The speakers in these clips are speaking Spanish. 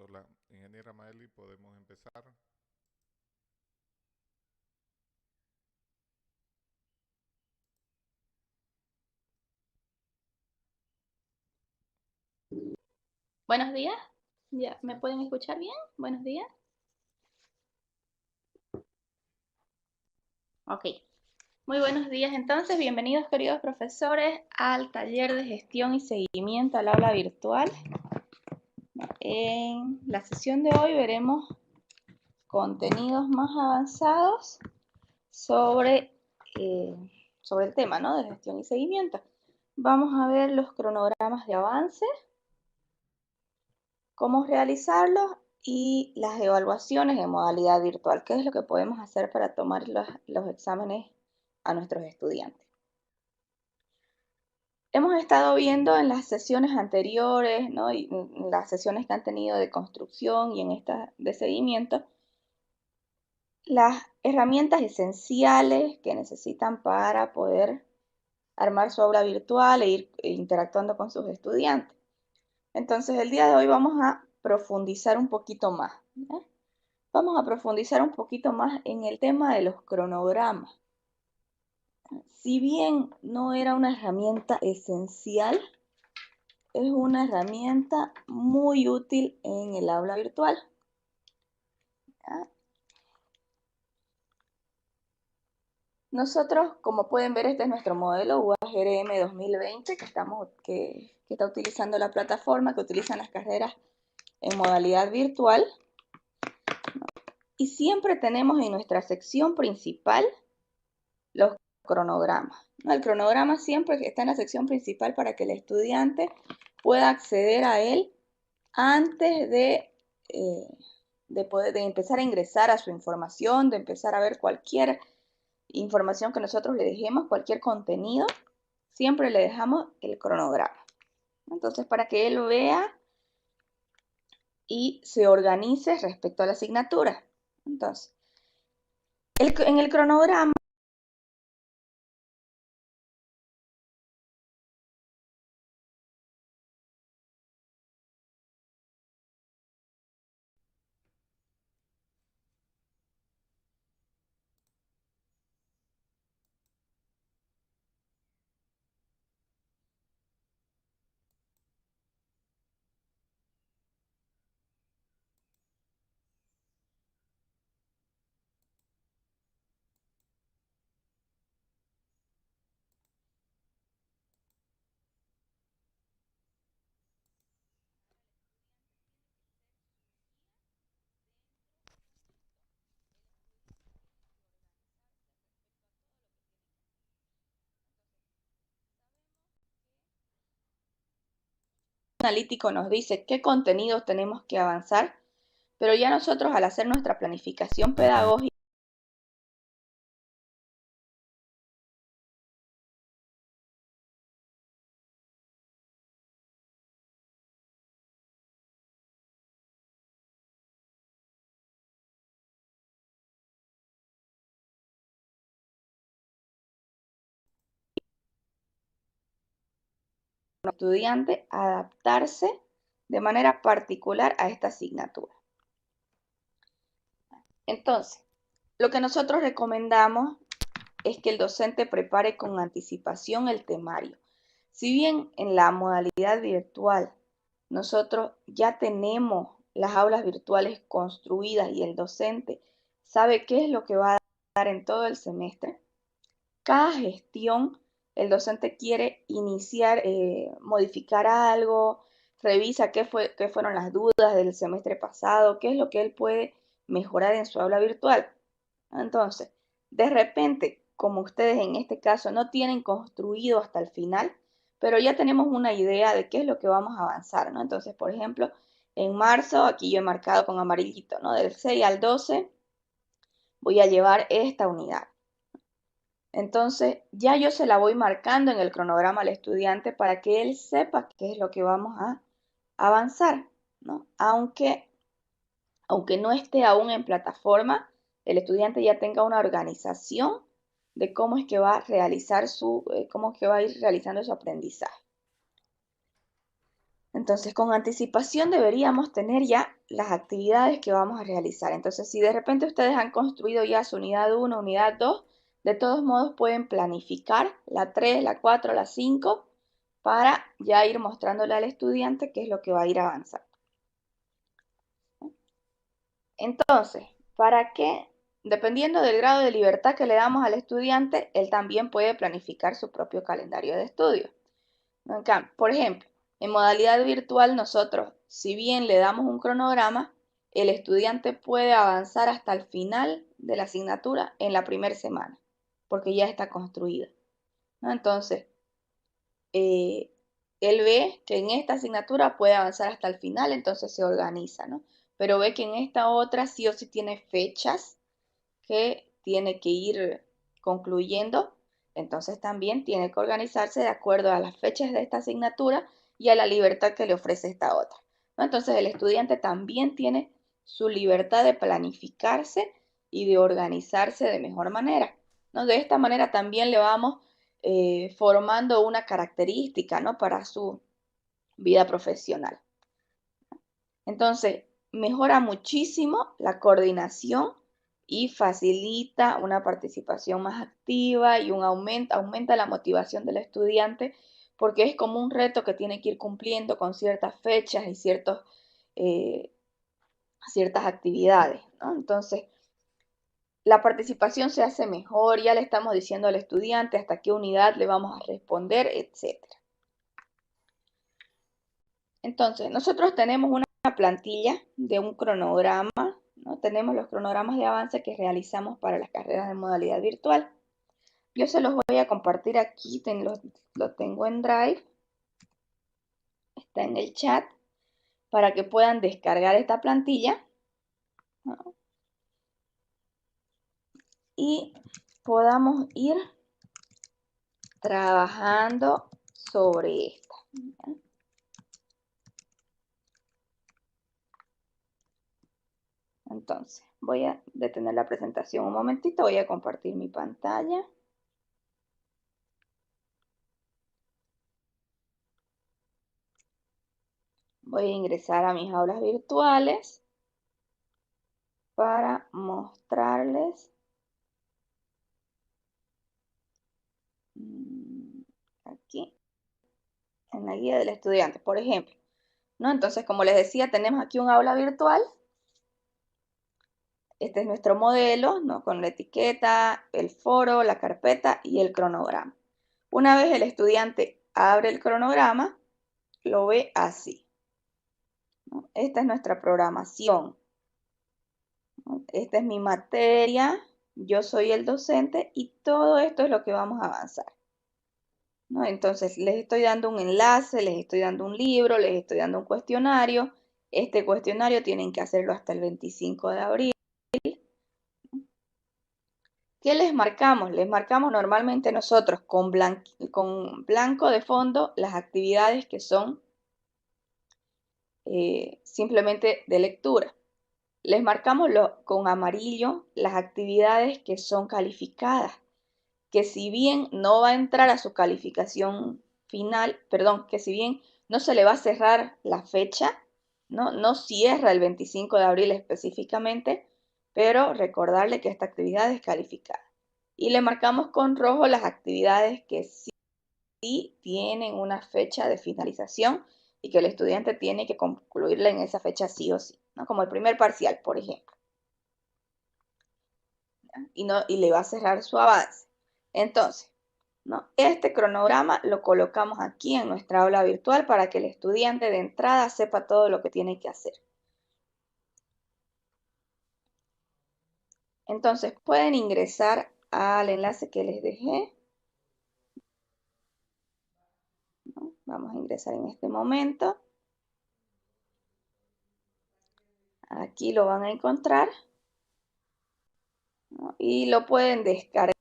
grabando la ingeniera Maeli, podemos empezar. Buenos días. Ya, ¿me Gracias. pueden escuchar bien? Buenos días. Ok. Muy buenos días entonces. Bienvenidos queridos profesores al taller de gestión y seguimiento al aula virtual. En la sesión de hoy veremos contenidos más avanzados sobre, sobre el tema, ¿no?, de gestión y seguimiento. Vamos a ver los cronogramas de avance, cómo realizarlos y las evaluaciones en modalidad virtual, qué es lo que podemos hacer para tomar los exámenes a nuestros estudiantes. Hemos estado viendo en las sesiones anteriores, ¿no?, y en las sesiones que han tenido de construcción y en estas de seguimiento, las herramientas esenciales que necesitan para poder armar su aula virtual e ir interactuando con sus estudiantes. Entonces, el día de hoy vamos a profundizar un poquito más, ¿no? Vamos a profundizar un poquito más en el tema de los cronogramas. Si bien no era una herramienta esencial, es una herramienta muy útil en el aula virtual. ¿Ya? Nosotros, como pueden ver, este es nuestro modelo UAGRM 2020 que está utilizando la plataforma, que utilizan las carreras en modalidad virtual. Y siempre tenemos en nuestra sección principal los cronogramas, ¿no? El cronograma siempre está en la sección principal para que el estudiante pueda acceder a él antes de empezar a ingresar a su información, de empezar a ver cualquier información que nosotros le dejemos, cualquier contenido, siempre le dejamos el cronograma. Entonces, para que él vea y se organice respecto a la asignatura. Entonces, en el cronograma analítico nos dice qué contenidos tenemos que avanzar, pero ya nosotros al hacer nuestra planificación pedagógica al estudiante adaptarse de manera particular a esta asignatura. Entonces, lo que nosotros recomendamos es que el docente prepare con anticipación el temario. Si bien en la modalidad virtual nosotros ya tenemos las aulas virtuales construidas y el docente sabe qué es lo que va a dar en todo el semestre, cada gestión el docente quiere iniciar, modificar algo, revisa qué fueron las dudas del semestre pasado, qué es lo que él puede mejorar en su aula virtual. Entonces, de repente, como ustedes en este caso no tienen construido hasta el final, pero ya tenemos una idea de qué es lo que vamos a avanzar, ¿no? Entonces, por ejemplo, en marzo, aquí yo he marcado con amarillito, ¿no? Del 6 al 12 voy a llevar esta unidad. Entonces, ya yo se la voy marcando en el cronograma al estudiante para que él sepa qué es lo que vamos a avanzar, ¿no? Aunque no esté aún en plataforma, el estudiante ya tenga una organización de cómo es que va a realizar cómo es que va a ir realizando su aprendizaje. Entonces, con anticipación deberíamos tener ya las actividades que vamos a realizar. Entonces, si de repente ustedes han construido ya su unidad 1, unidad 2, de todos modos pueden planificar la 3, la 4, la 5 para ya ir mostrándole al estudiante qué es lo que va a ir avanzando. Entonces, ¿para qué? Dependiendo del grado de libertad que le damos al estudiante, él también puede planificar su propio calendario de estudio. Por ejemplo, en modalidad virtual nosotros, si bien le damos un cronograma, el estudiante puede avanzar hasta el final de la asignatura en la primera semana, porque ya está construida, ¿no? Entonces, él ve que en esta asignatura puede avanzar hasta el final, entonces se organiza, ¿no? Pero ve que en esta otra sí o sí tiene fechas que tiene que ir concluyendo, entonces también tiene que organizarse de acuerdo a las fechas de esta asignatura y a la libertad que le ofrece esta otra, ¿no? Entonces el estudiante también tiene su libertad de planificarse y de organizarse de mejor manera, ¿no? De esta manera también le vamos formando una característica, ¿no? Para su vida profesional. Entonces, mejora muchísimo la coordinación y facilita una participación más activa y aumenta la motivación del estudiante porque es como un reto que tiene que ir cumpliendo con ciertas fechas y ciertas actividades, ¿no? Entonces, la participación se hace mejor, ya le estamos diciendo al estudiante hasta qué unidad le vamos a responder, etc. Entonces, nosotros tenemos una plantilla de un cronograma, ¿no? Tenemos los cronogramas de avance que realizamos para las carreras de modalidad virtual. Yo se los voy a compartir aquí, lo tengo en Drive, está en el chat, para que puedan descargar esta plantilla, ¿no? Y podamos ir trabajando sobre esta, ¿no? Entonces, voy a detener la presentación un momentito, voy a compartir mi pantalla. Voy a ingresar a mis aulas virtuales para mostrarles aquí en la guía del estudiante, por ejemplo, ¿no? Entonces, como les decía, tenemos aquí un aula virtual. Este es nuestro modelo, ¿no? Con la etiqueta, el foro, la carpeta y el cronograma. Una vez el estudiante abre el cronograma, lo ve así, ¿no? Esta es nuestra programación, ¿no? Esta es mi materia, yo soy el docente y todo esto es lo que vamos a avanzar, ¿no? Entonces, les estoy dando un enlace, les estoy dando un libro, les estoy dando un cuestionario. Este cuestionario tienen que hacerlo hasta el 25 de abril. ¿Qué les marcamos? Les marcamos normalmente nosotros con blanco de fondo las actividades que son simplemente de lectura. Les marcamos con amarillo las actividades que son calificadas, que si bien no va a entrar a su calificación final, perdón, que si bien no se le va a cerrar la fecha, no cierra el 25 de abril específicamente, pero recordarle que esta actividad es calificada. Y le marcamos con rojo las actividades que sí tienen una fecha de finalización y que el estudiante tiene que concluirla en esa fecha sí o sí, ¿no? Como el primer parcial, por ejemplo. Y le va a cerrar su avance. Entonces, ¿no? Este cronograma lo colocamos aquí en nuestra aula virtual para que el estudiante de entrada sepa todo lo que tiene que hacer. Entonces, pueden ingresar al enlace que les dejé, ¿no? Vamos a ingresar en este momento. Aquí lo van a encontrar, ¿no? Y lo pueden descargar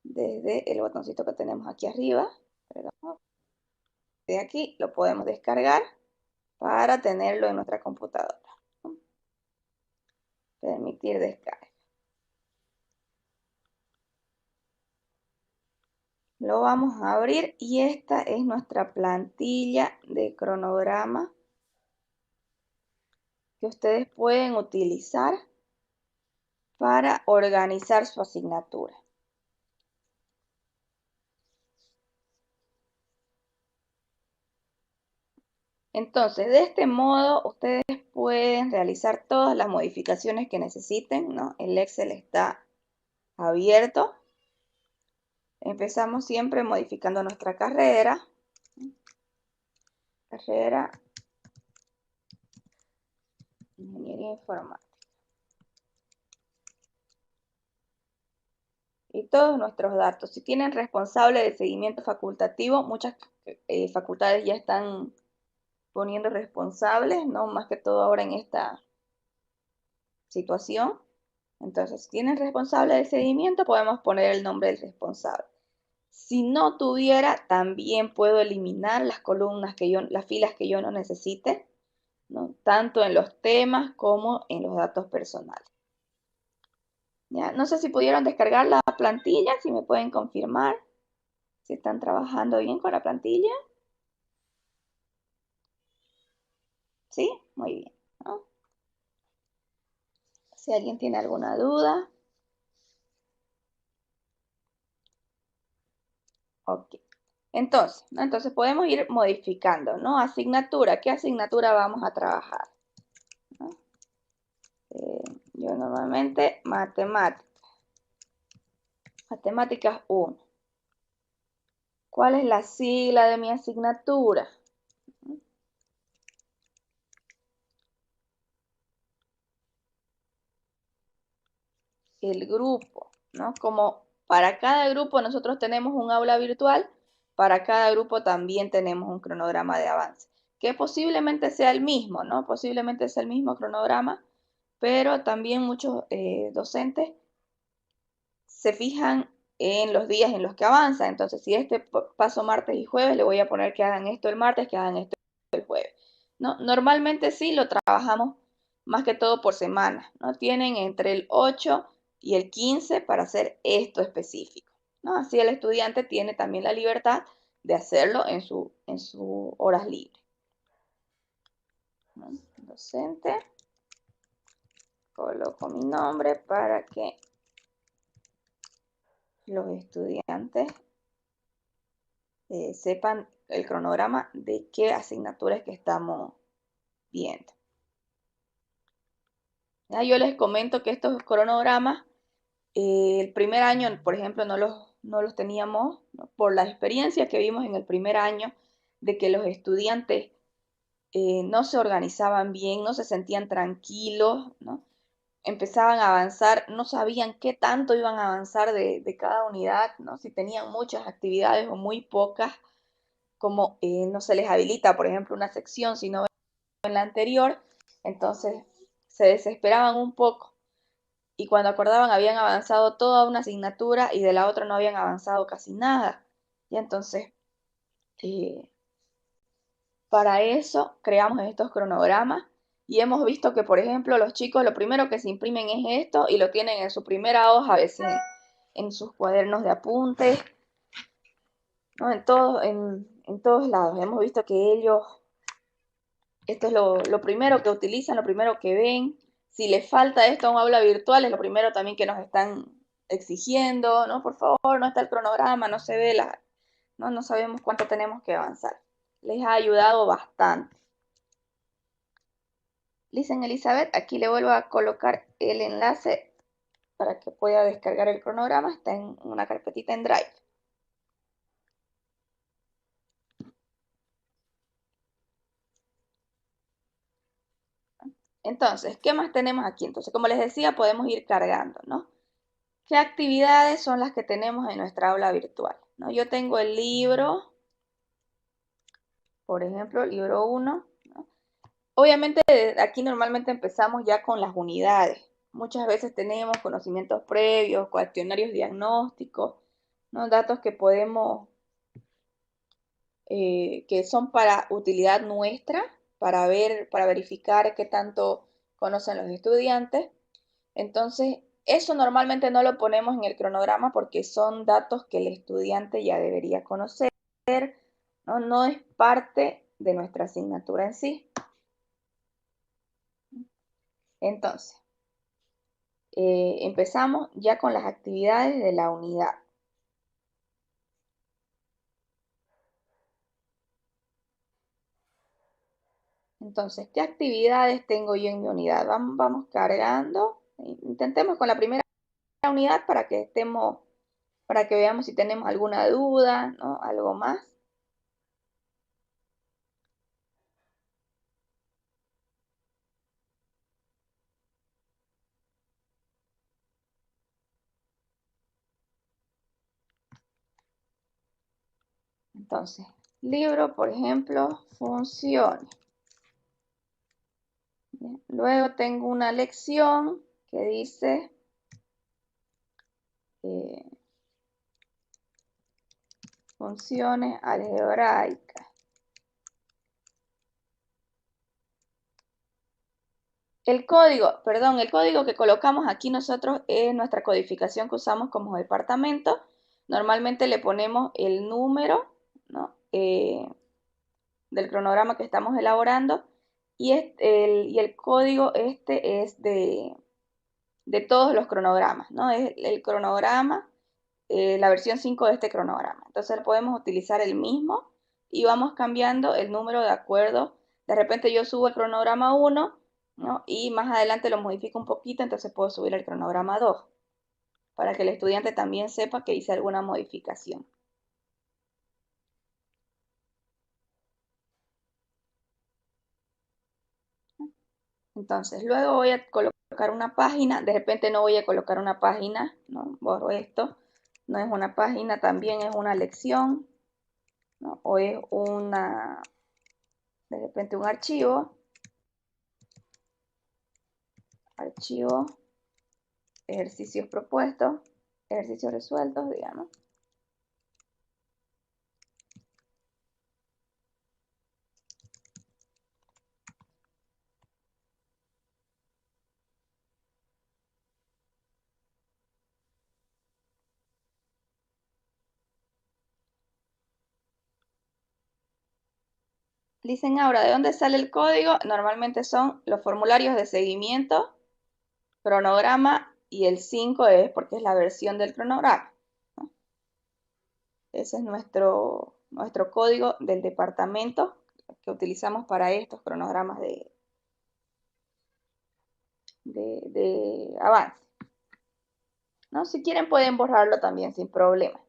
desde el botoncito que tenemos aquí arriba. Perdón. De aquí lo podemos descargar para tenerlo en nuestra computadora, ¿no? Permitir descarga. lo vamos a abrir y esta es nuestra plantilla de cronograma que ustedes pueden utilizar para organizar su asignatura. Entonces, de este modo, ustedes pueden realizar todas las modificaciones que necesiten, ¿no? El Excel está abierto. Empezamos siempre modificando nuestra carrera. Carrera Ingeniería Informática. Y todos nuestros datos. Si tienen responsable de seguimiento facultativo, muchas facultades ya están poniendo responsables, ¿no? Más que todo ahora en esta situación. Entonces, si tienen responsable de seguimiento, podemos poner el nombre del responsable. Si no tuviera, también puedo eliminar las columnas las filas que yo no necesite, ¿no? Tanto en los temas como en los datos personales. ¿Ya? No sé si pudieron descargar la plantilla, si me pueden confirmar si están trabajando bien con la plantilla. ¿Sí? Muy bien, ¿no? Si alguien tiene alguna duda. Ok. Entonces podemos ir modificando, ¿no? Asignatura. ¿Qué asignatura vamos a trabajar? ¿No? Yo normalmente Matemáticas 1. ¿Cuál es la sigla de mi asignatura? El grupo, ¿no? Como para cada grupo nosotros tenemos un aula virtual, para cada grupo también tenemos un cronograma de avance, que posiblemente sea el mismo, ¿no? Posiblemente sea el mismo cronograma, pero también muchos docentes se fijan en los días en los que avanza. Entonces, si paso martes y jueves, le voy a poner que hagan esto el martes, que hagan esto el jueves, ¿no? Normalmente sí lo trabajamos más que todo por semana, ¿no? Tienen entre el 8 y el 15 para hacer esto específico, ¿no? Así el estudiante tiene también la libertad de hacerlo en sus horas libres, ¿no? Docente, coloco mi nombre para que los estudiantes sepan el cronograma de qué asignaturas que estamos viendo. Ya, yo les comento que estos cronogramas, el primer año, por ejemplo, no los teníamos, ¿no? Por la experiencia que vimos en el primer año de que los estudiantes no se organizaban bien, no se sentían tranquilos, ¿no? Empezaban a avanzar, no sabían qué tanto iban a avanzar de cada unidad, ¿no? Si tenían muchas actividades o muy pocas, como no se les habilita, por ejemplo, una sección, sino en la anterior, entonces se desesperaban un poco y cuando acordaban habían avanzado toda una asignatura y de la otra no habían avanzado casi nada. Y entonces, para eso creamos estos cronogramas y hemos visto que, por ejemplo, los chicos lo primero que se imprimen es esto y lo tienen en su primera hoja, a veces en sus cuadernos de apuntes, ¿no? En todos lados. Hemos visto que ellos, esto es lo primero que utilizan, lo primero que ven. Si les falta esto a un aula virtual, es lo primero también que nos están exigiendo, ¿no? Por favor, no está el cronograma, no se ve no sabemos cuánto tenemos que avanzar. Les ha ayudado bastante. Listen Elizabeth, aquí le vuelvo a colocar el enlace para que pueda descargar el cronograma. Está en una carpetita en Drive. Entonces, ¿qué más tenemos aquí? Entonces, como les decía, podemos ir cargando, ¿no? ¿Qué actividades son las que tenemos en nuestra aula virtual? ¿No? Yo tengo el libro, por ejemplo, libro 1, ¿no? Obviamente, aquí normalmente empezamos ya con las unidades. Muchas veces tenemos conocimientos previos, cuestionarios diagnósticos, ¿no? Datos que podemos, que son para utilidad nuestra, para verificar qué tanto conocen los estudiantes. Entonces, Eso normalmente no lo ponemos en el cronograma porque son datos que el estudiante ya debería conocer, ¿no? No es parte de nuestra asignatura en sí. Entonces, empezamos ya con las actividades de la unidad. Entonces, ¿qué actividades tengo yo en mi unidad? Vamos cargando. Intentemos con la primera unidad para que veamos si tenemos alguna duda, ¿no? Algo más. Entonces, libro, por ejemplo, funciones. Bien. Luego tengo una lección que dice funciones algebraicas. El código que colocamos aquí nosotros es nuestra codificación que usamos como departamento. Normalmente le ponemos el número, ¿no? Del cronograma que estamos elaborando y el código este es de todos los cronogramas, ¿no? Es el cronograma, la versión 5 de este cronograma. Entonces podemos utilizar el mismo y vamos cambiando el número de acuerdo. De repente yo subo el cronograma 1, ¿no? Y más adelante lo modifico un poquito, entonces puedo subir el cronograma 2, para que el estudiante también sepa que hice alguna modificación. Entonces, luego voy a colocar una página, de repente no voy a colocar una página, ¿no? Borro esto, no es una página, también es una lección, ¿no? O es de repente un archivo, ejercicios propuestos, ejercicios resueltos, digamos. Dicen ahora, ¿de dónde sale el código? Normalmente son los formularios de seguimiento, cronograma, y el 5 es porque es la versión del cronograma, ¿no? Ese es nuestro código del departamento que utilizamos para estos cronogramas de avance, ¿no? Si quieren pueden borrarlo también sin problema.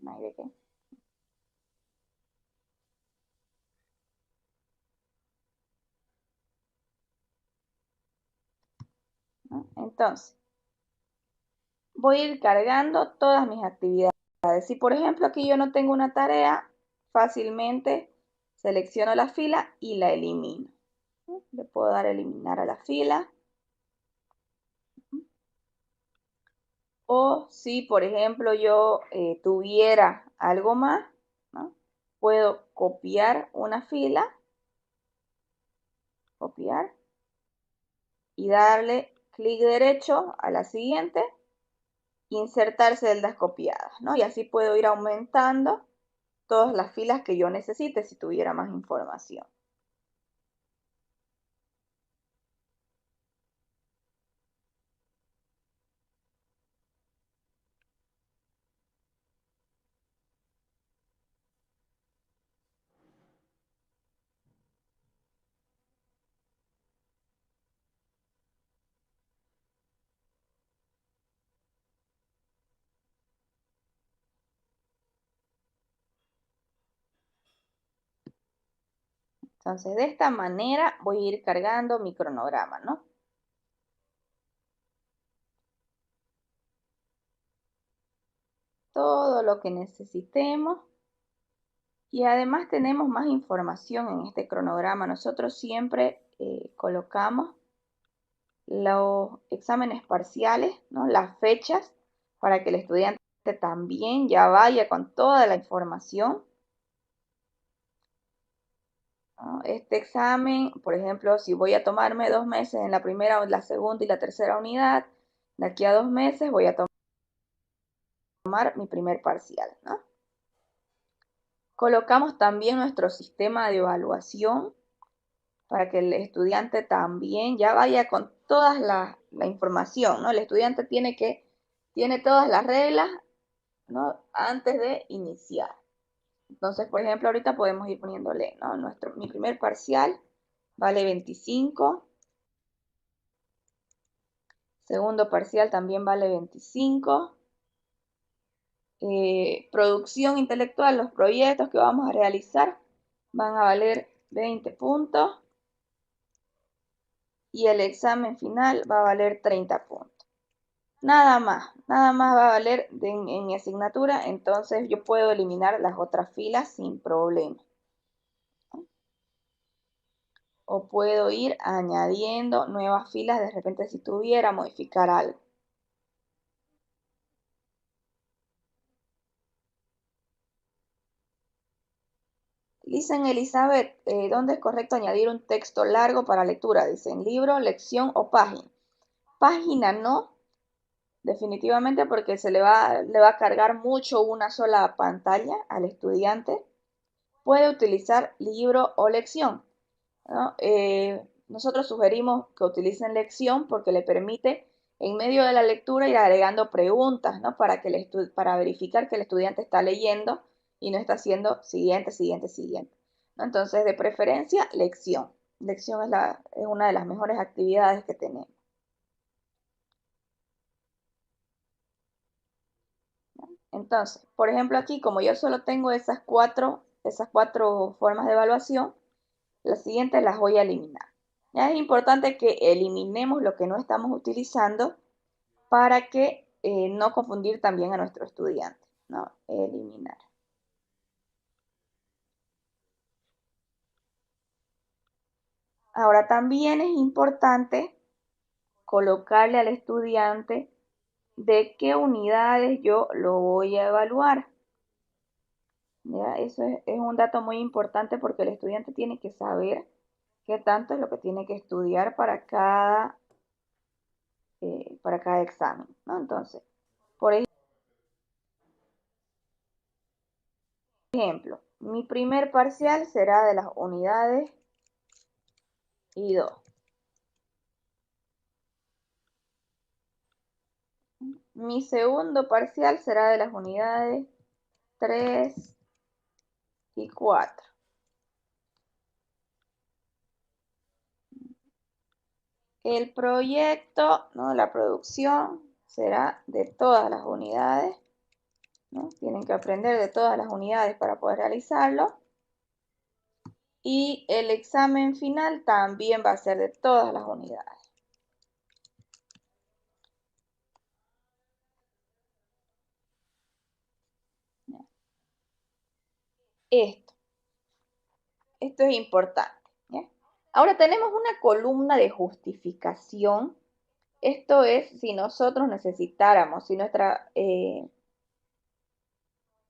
No hay de qué. ¿No? Entonces, voy a ir cargando todas mis actividades. Si por ejemplo aquí yo no tengo una tarea, fácilmente selecciono la fila y la elimino. Le puedo dar a eliminar a la fila. O si por ejemplo yo tuviera algo más, ¿no? Puedo copiar una fila, copiar, y darle clic derecho a la siguiente, insertar celdas copiadas, ¿no? Y así puedo ir aumentando todas las filas que yo necesite si tuviera más información. Entonces, de esta manera voy a ir cargando mi cronograma, ¿no? Todo lo que necesitemos. Y además tenemos más información en este cronograma. Nosotros siempre colocamos los exámenes parciales, ¿no? Las fechas, para que el estudiante también ya vaya con toda la información. ¿no? Este examen, por ejemplo, si voy a tomarme 2 meses en la primera, la segunda y la tercera unidad, de aquí a 2 meses voy a tomar mi primer parcial, ¿no? Colocamos también nuestro sistema de evaluación para que el estudiante también ya vaya con toda la información, ¿no? El estudiante tiene todas las reglas, ¿no? Antes de iniciar. Entonces, por ejemplo, ahorita podemos ir poniéndole, ¿no? Mi primer parcial vale 25. Segundo parcial también vale 25. Producción intelectual, los proyectos que vamos a realizar van a valer 20 puntos. Y el examen final va a valer 30 puntos. Nada más va a valer en mi asignatura, entonces yo puedo eliminar las otras filas sin problema. O puedo ir añadiendo nuevas filas de repente si tuviera modificar algo. Dicen Elizabeth, ¿dónde es correcto añadir un texto largo para lectura? Dicen libro, lección o página. Página no, definitivamente porque le va a cargar mucho una sola pantalla al estudiante. Puede utilizar libro o lección, ¿no? Nosotros sugerimos que utilicen lección porque le permite en medio de la lectura ir agregando preguntas, ¿no? Para verificar que el estudiante está leyendo y no está haciendo siguiente, siguiente, siguiente, ¿no? Entonces, de preferencia, lección. Lección es una de las mejores actividades que tenemos. Entonces, por ejemplo, aquí, como yo solo tengo esas cuatro formas de evaluación, las siguientes las voy a eliminar. Ya es importante que eliminemos lo que no estamos utilizando para que no confundir también a nuestro estudiante, ¿no? Eliminar. Ahora también es importante colocarle al estudiante de qué unidades yo lo voy a evaluar. ¿Ya? Eso es un dato muy importante porque el estudiante tiene que saber qué tanto es lo que tiene que estudiar para cada examen, ¿no? Entonces, por ejemplo, mi primer parcial será de las unidades I2. Mi segundo parcial será de las unidades 3 y 4. El proyecto, ¿no? La producción será de todas las unidades, ¿no? Tienen que aprender de todas las unidades para poder realizarlo. Y el examen final también va a ser de todas las unidades. Esto es importante, ¿ya? Ahora tenemos una columna de justificación. Esto es si nosotros necesitáramos, si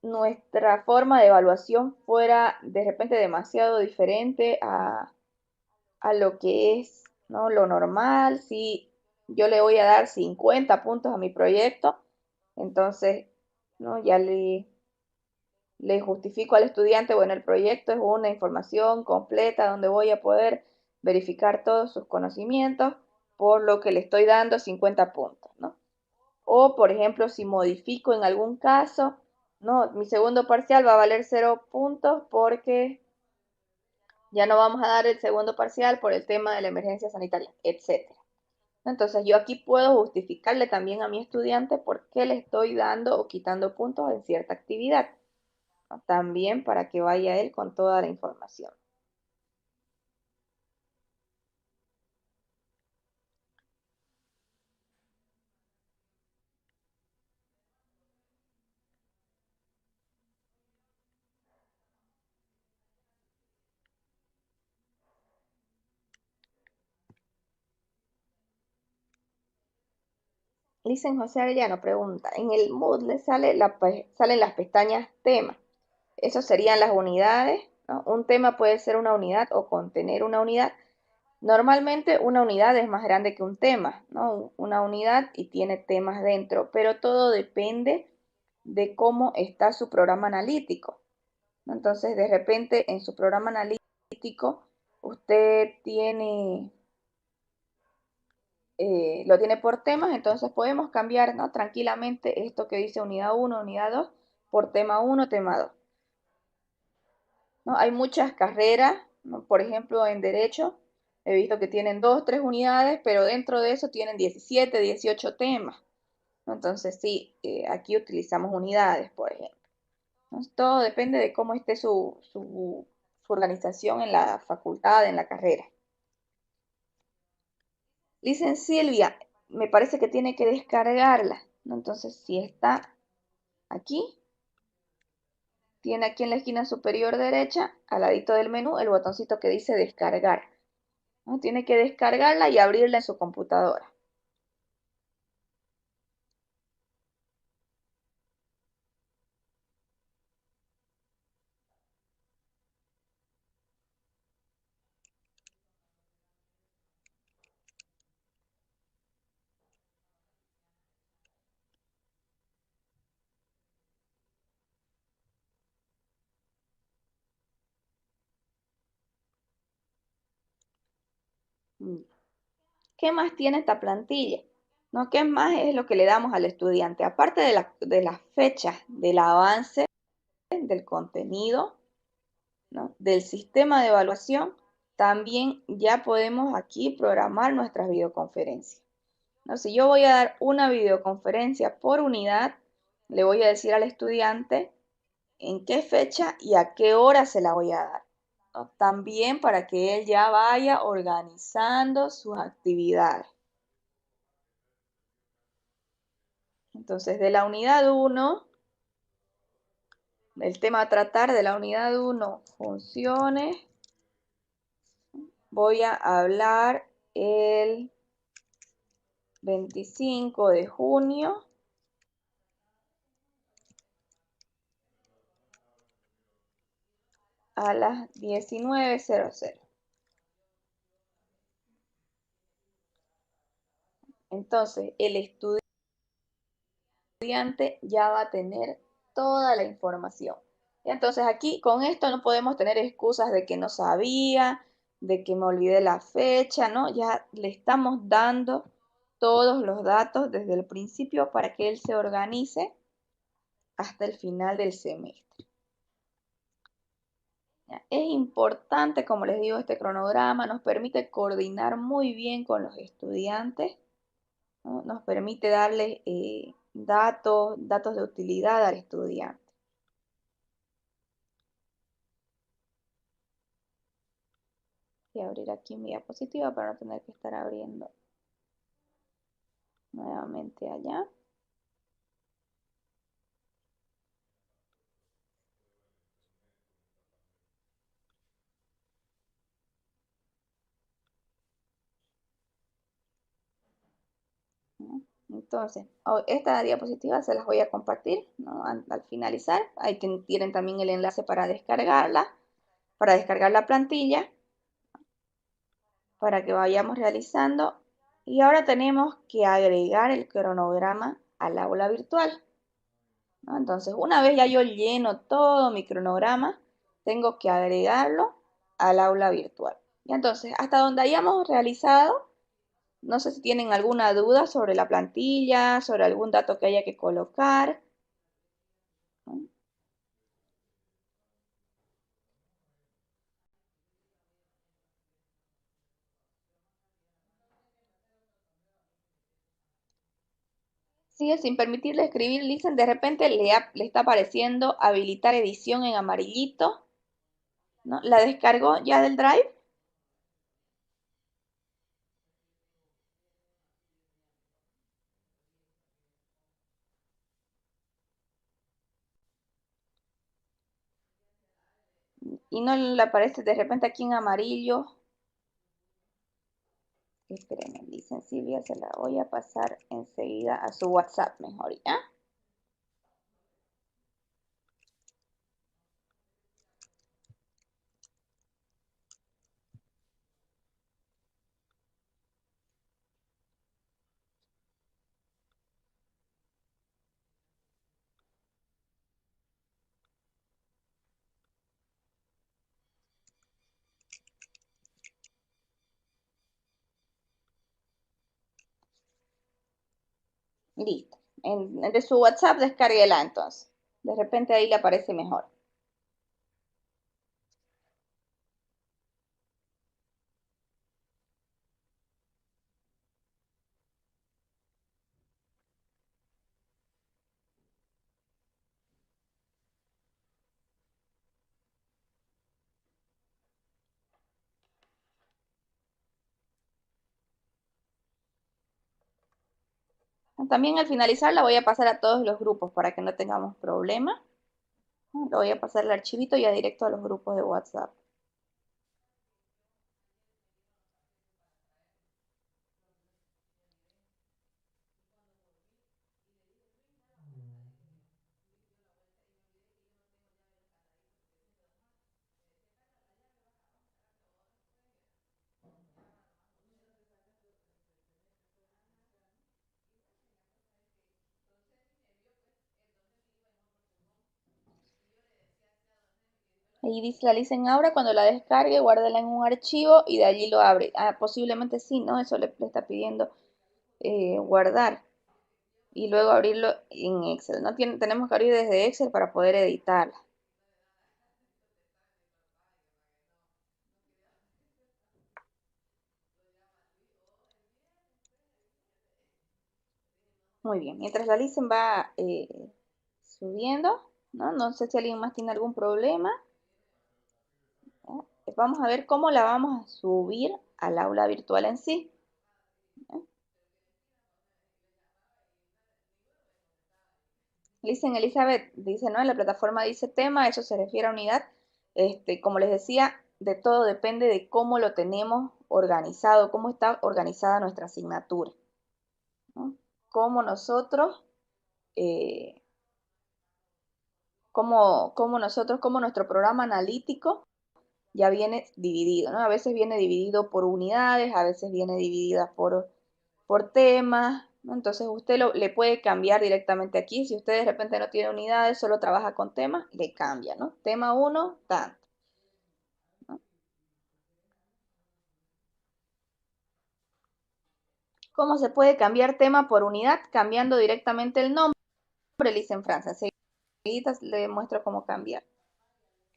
nuestra forma de evaluación fuera de repente demasiado diferente a lo que es, ¿no? Lo normal. Si yo le voy a dar 50 puntos a mi proyecto, entonces, ¿no? Ya le justifico al estudiante, bueno, el proyecto es una información completa donde voy a poder verificar todos sus conocimientos, por lo que le estoy dando 50 puntos, ¿no? O, por ejemplo, si modifico en algún caso, ¿no? Mi segundo parcial va a valer 0 puntos porque ya no vamos a dar el segundo parcial por el tema de la emergencia sanitaria, etc. Entonces, yo aquí puedo justificarle también a mi estudiante por qué le estoy dando o quitando puntos en cierta actividad, ¿no? También para que vaya él con toda la información. Dicen José Arellano, pregunta, en el Moodle salen las pestañas tema. ¿Eso serían las unidades? ¿no? Un tema puede ser una unidad o contener una unidad. Normalmente una unidad es más grande que un tema, ¿no? Una unidad y tiene temas dentro, pero todo depende de cómo está su programa analítico, ¿no? Entonces, de repente, en su programa analítico, usted tiene, lo tiene por temas, entonces podemos cambiar, ¿no? Tranquilamente esto que dice unidad 1, unidad 2, por tema 1, tema 2. ¿No? Hay muchas carreras, ¿no? Por ejemplo, en Derecho, he visto que tienen 2, 3 unidades, pero dentro de eso tienen 17, 18 temas. ¿No? Entonces, sí, aquí utilizamos unidades, por ejemplo. ¿No? Todo depende de cómo esté su organización en la facultad, en la carrera. Dicen Silvia, me parece que tiene que descargarla, ¿no? Entonces, si está aquí, tiene aquí en la esquina superior derecha, al ladito del menú, el botoncito que dice descargar, ¿no? Tiene que descargarla y abrirla en su computadora. ¿Qué más tiene esta plantilla? ¿No? ¿Qué más es lo que le damos al estudiante? Aparte de las fechas del avance, del contenido, ¿no? Del sistema de evaluación, también ya podemos aquí programar nuestras videoconferencias, ¿no? Si yo voy a dar una videoconferencia por unidad, le voy a decir al estudiante en qué fecha y a qué hora se la voy a dar, ¿no? También para que él ya vaya organizando sus actividades. Entonces, de la unidad 1, el tema a tratar de la unidad 1, funciones, voy a hablar el 25 de junio a las 19:00. Entonces, el estudiante ya va a tener toda la información. Entonces, aquí con esto no podemos tener excusas de que no sabía, de que me olvidé la fecha, ¿no? Ya le estamos dando todos los datos desde el principio para que él se organice hasta el final del semestre. Es importante, como les digo, este cronograma nos permite coordinar muy bien con los estudiantes, ¿no? Nos permite darles datos de utilidad al estudiante. Voy a abrir aquí mi diapositiva para no tener que estar abriendo nuevamente allá. Entonces, esta diapositiva se las voy a compartir, ¿no? Al finalizar. Ahí tienen también el enlace para descargarla, para descargar la plantilla, para que vayamos realizando. Y ahora tenemos que agregar el cronograma al aula virtual, ¿no? Entonces, una vez ya yo lleno todo mi cronograma, tengo que agregarlo al aula virtual. Y entonces, hasta donde hayamos realizado, no sé si tienen alguna duda sobre la plantilla, sobre algún dato que haya que colocar, ¿no? Sigue sin permitirle escribir, dicen, de repente le está apareciendo habilitar edición en amarillito, ¿no? ¿La descargó ya del Drive? Y no le aparece de repente aquí en amarillo. Espérenme, dicen Silvia, se la voy a pasar enseguida a su WhatsApp mejor, ¿ya? Listo. De su WhatsApp descárguela entonces. De repente ahí le aparece mejor. También al finalizar la voy a pasar a todos los grupos para que no tengamos problema. Le voy a pasar el archivito ya directo a los grupos de WhatsApp. Ahí visualicen ahora, cuando la descargue, guárdela en un archivo y de allí lo abre. Posiblemente sí, ¿no? Eso le está pidiendo guardar y luego abrirlo en Excel. No tenemos que abrir desde Excel para poder editarla. Muy bien, mientras la Licen va subiendo, ¿no? No sé si alguien más tiene algún problema. Vamos a ver cómo la vamos a subir al aula virtual en sí. Listen, Elizabeth dice, ¿no? En la plataforma dice tema, eso se refiere a unidad. Como les decía, de todo depende de cómo lo tenemos organizado, cómo está organizada nuestra asignatura, ¿no? Cómo nosotros, eh, cómo nuestro programa analítico ya viene dividido, ¿no? A veces viene dividido por unidades, a veces viene dividida por temas, ¿no? Entonces usted le puede cambiar directamente aquí. Si usted de repente no tiene unidades, solo trabaja con temas, le cambia, ¿no? Tema 1, tanto, ¿no? ¿Cómo se puede cambiar tema por unidad? Cambiando directamente el nombre, Licen Francia. Enseguida le muestro cómo cambiar.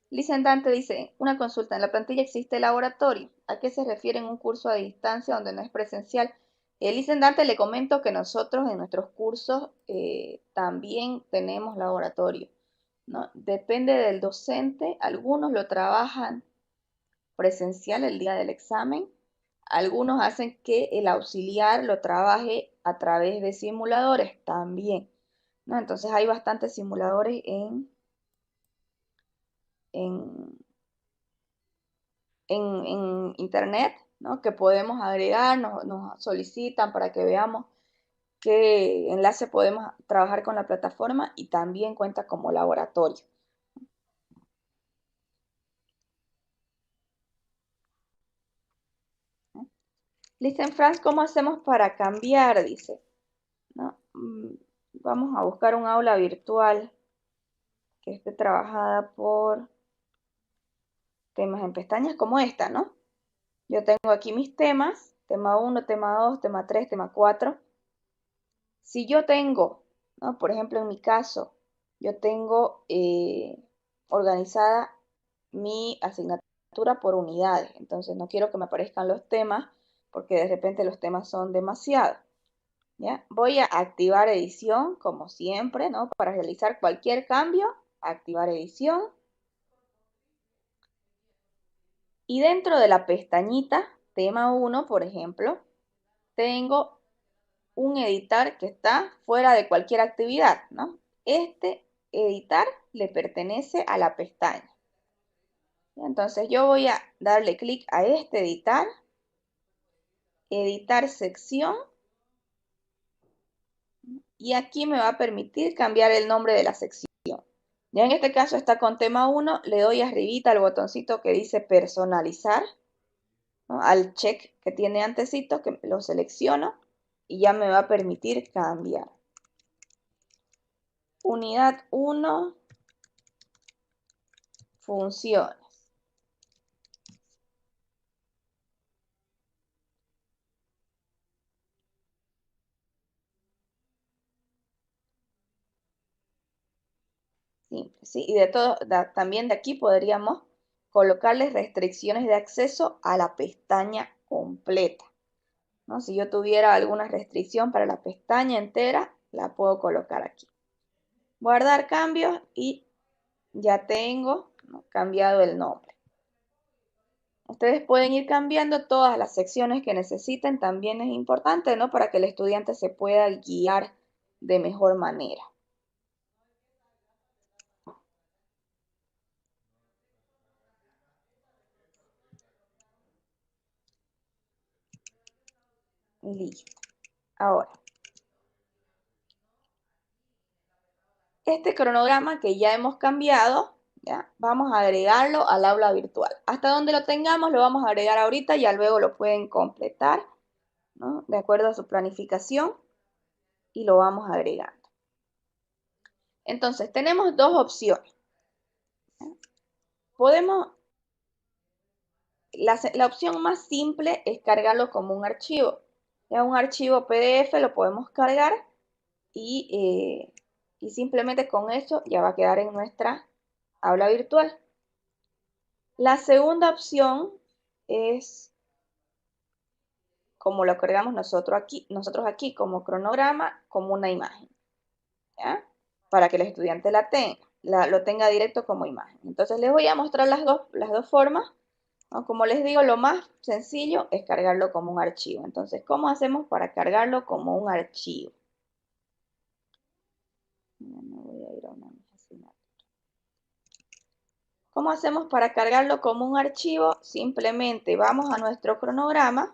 Licen Dante dice, una consulta, en la plantilla existe laboratorio. ¿A qué se refiere en un curso a distancia donde no es presencial? Licen Dante, le comento que nosotros en nuestros cursos también tenemos laboratorio, ¿no? Depende del docente, algunos lo trabajan presencial el día del examen, algunos hacen que el auxiliar lo trabaje a través de simuladores también, ¿no? Entonces hay bastantes simuladores en, en internet, ¿no? Que podemos agregar, nos solicitan para que veamos qué enlace podemos trabajar con la plataforma y también cuenta como laboratorio. Listen, Franz, ¿cómo hacemos para cambiar? Dice, ¿no? Vamos a buscar un aula virtual que esté trabajada por temas en pestañas como esta, ¿no? Yo tengo aquí mis temas, tema 1, tema 2, tema 3, tema 4. Si yo tengo, ¿no? Por ejemplo, en mi caso, yo tengo organizada mi asignatura por unidades, entonces no quiero que me aparezcan los temas porque de repente los temas son demasiados. ¿Ya? Voy a activar edición, como siempre, ¿no? Para realizar cualquier cambio, activar edición. Y dentro de la pestañita, tema 1, por ejemplo, tengo un editar que está fuera de cualquier actividad, ¿no? Este editar le pertenece a la pestaña. Entonces yo voy a darle clic a este editar, editar sección, y aquí me va a permitir cambiar el nombre de la sección. Ya en este caso está con tema 1, le doy arribita al botoncito que dice personalizar, ¿no? Al check que tiene antecito, que lo selecciono y ya me va a permitir cambiar. Unidad 1, funciones. Simple, ¿sí? Y también de aquí podríamos colocarles restricciones de acceso a la pestaña completa, ¿no? Si yo tuviera alguna restricción para la pestaña entera, la puedo colocar aquí. Guardar cambios y ya tengo, ¿no?, cambiado el nombre. Ustedes pueden ir cambiando todas las secciones que necesiten, también es importante, ¿no?, para que el estudiante se pueda guiar de mejor manera. Listo. Ahora, este cronograma que ya hemos cambiado, ¿ya?, vamos a agregarlo al aula virtual. Hasta donde lo tengamos lo vamos a agregar ahorita, ya luego lo pueden completar, ¿no?, de acuerdo a su planificación, y lo vamos agregando. Entonces, tenemos dos opciones. La opción más simple es cargarlo como un archivo. Ya un archivo PDF lo podemos cargar y simplemente con eso ya va a quedar en nuestra aula virtual. La segunda opción es como lo cargamos nosotros aquí como cronograma, como una imagen, ¿ya?, para que el estudiante lo tenga directo como imagen. Entonces les voy a mostrar las dos formas, ¿no? Como les digo, lo más sencillo es cargarlo como un archivo. Entonces, ¿cómo hacemos para cargarlo como un archivo? ¿Cómo hacemos para cargarlo como un archivo? Simplemente vamos a nuestro cronograma,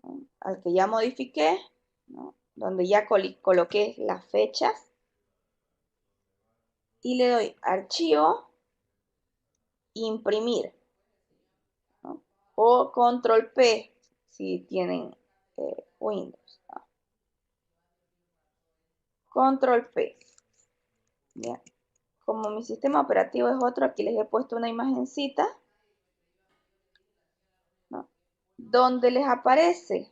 ¿no?, al que ya modifiqué, ¿no?, donde ya coloqué las fechas, y le doy archivo, imprimir, ¿no?, o control P si tienen Windows, ¿no?, control P, ¿ya? Como mi sistema operativo es otro, aquí les he puesto una imagencita, ¿no?, donde les aparece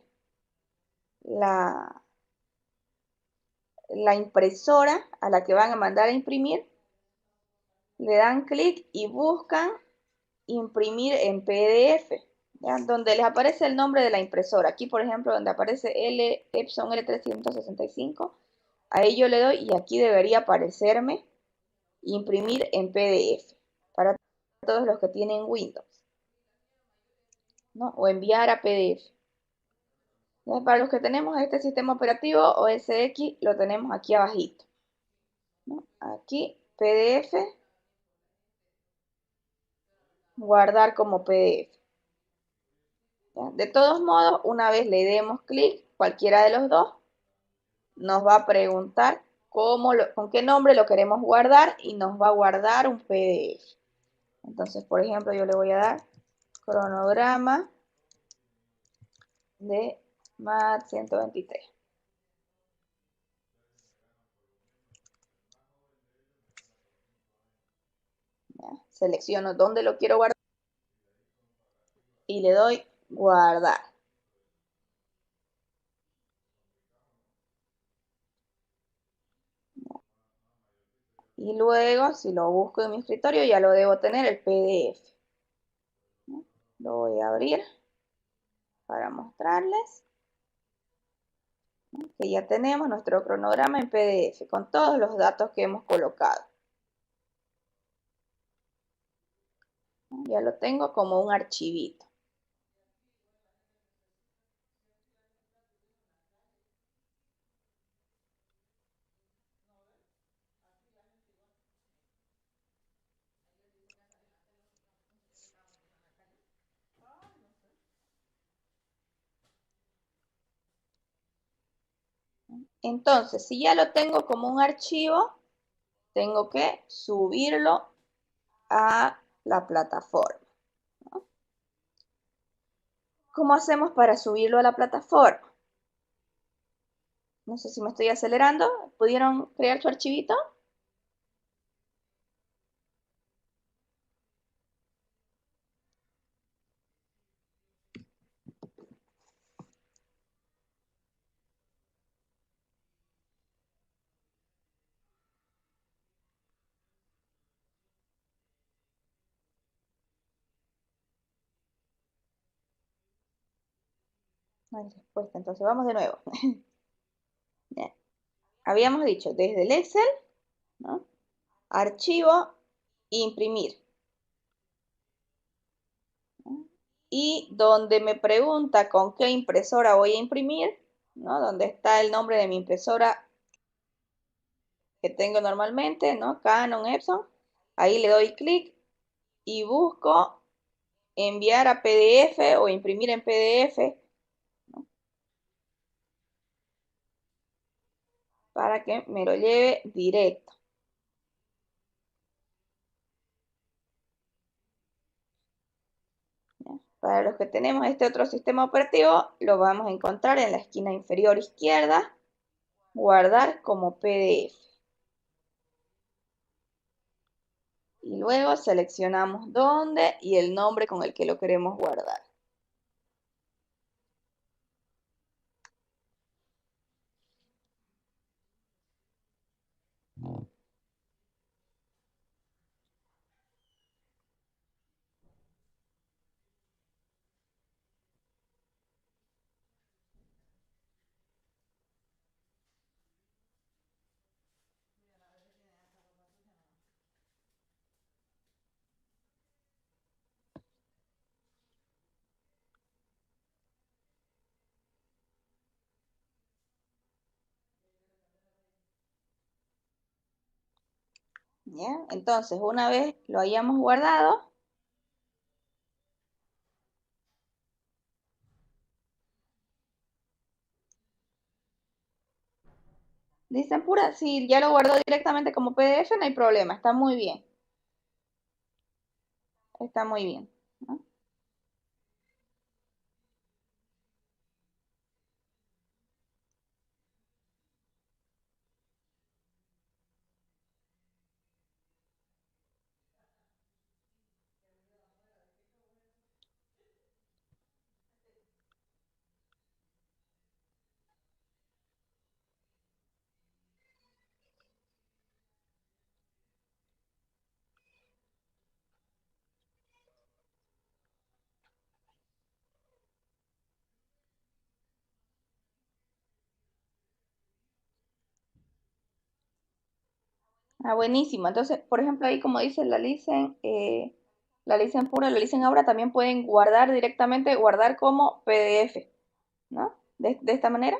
la impresora a la que van a mandar a imprimir, le dan clic y buscan imprimir en PDF, ¿ya?, donde les aparece el nombre de la impresora. Aquí, por ejemplo, donde aparece Epson L365, ahí yo le doy y aquí debería aparecerme imprimir en PDF para todos los que tienen Windows, ¿no?, o enviar a PDF. Entonces, para los que tenemos este sistema operativo OS X, lo tenemos aquí abajito, ¿no? Aquí, PDF, guardar como PDF. ¿Ya? De todos modos, una vez le demos clic, cualquiera de los dos, nos va a preguntar con qué nombre lo queremos guardar y nos va a guardar un PDF. Entonces, por ejemplo, yo le voy a dar cronograma de MAT 123. ¿Ya? Selecciono dónde lo quiero guardar y le doy guardar. Y luego, si lo busco en mi escritorio, ya lo debo tener el PDF. ¿No? Lo voy a abrir para mostrarles, ¿no?, que ya tenemos nuestro cronograma en PDF con todos los datos que hemos colocado. ¿No? Ya lo tengo como un archivito. Entonces, si ya lo tengo como un archivo, tengo que subirlo a la plataforma, ¿no? ¿Cómo hacemos para subirlo a la plataforma? No sé si me estoy acelerando. ¿Pudieron crear su archivito? No hay respuesta, entonces vamos de nuevo. Bien. Habíamos dicho desde el Excel, ¿no? Archivo, imprimir. ¿No? Y donde me pregunta con qué impresora voy a imprimir, ¿no? Donde está el nombre de mi impresora que tengo normalmente, ¿no? Canon, Epson. Ahí le doy clic y busco enviar a PDF o imprimir en PDF, ¿no? Para que me lo lleve directo. ¿Ya? Para los que tenemos este otro sistema operativo, lo vamos a encontrar en la esquina inferior izquierda, guardar como PDF. Y luego seleccionamos dónde y el nombre con el que lo queremos guardar. ¿Ya? Entonces, una vez lo hayamos guardado, dicen pura, si ya lo guardó directamente como PDF, no hay problema, está muy bien. Está muy bien, ¿no? Ah, buenísimo. Entonces, por ejemplo, ahí como dice la listen pura, la listen ahora también pueden guardar directamente, guardar como PDF, ¿no? De esta manera.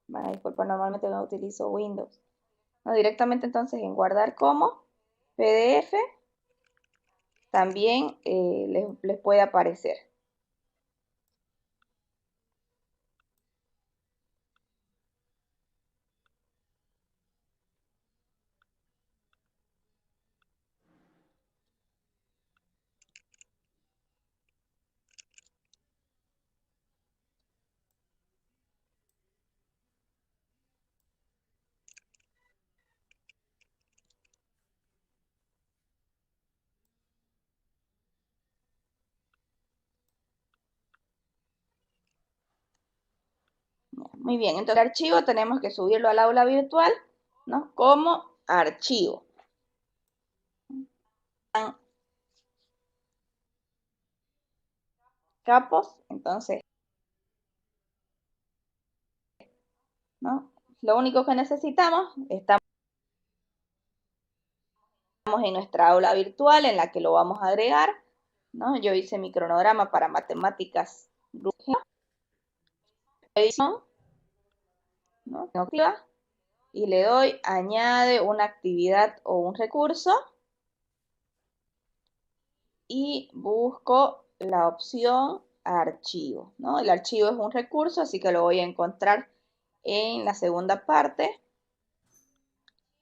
Bueno, disculpa, normalmente no utilizo Windows. No, directamente entonces en guardar como PDF también les puede aparecer. Muy bien, entonces el archivo tenemos que subirlo al aula virtual, ¿no? Como archivo. Capos, entonces, ¿no? Lo único que necesitamos, estamos en nuestra aula virtual en la que lo vamos a agregar, ¿no? Yo hice mi cronograma para matemáticas, edición, ¿no? Y le doy añade una actividad o un recurso y busco la opción archivo, ¿no? El archivo es un recurso, así que lo voy a encontrar en la segunda parte.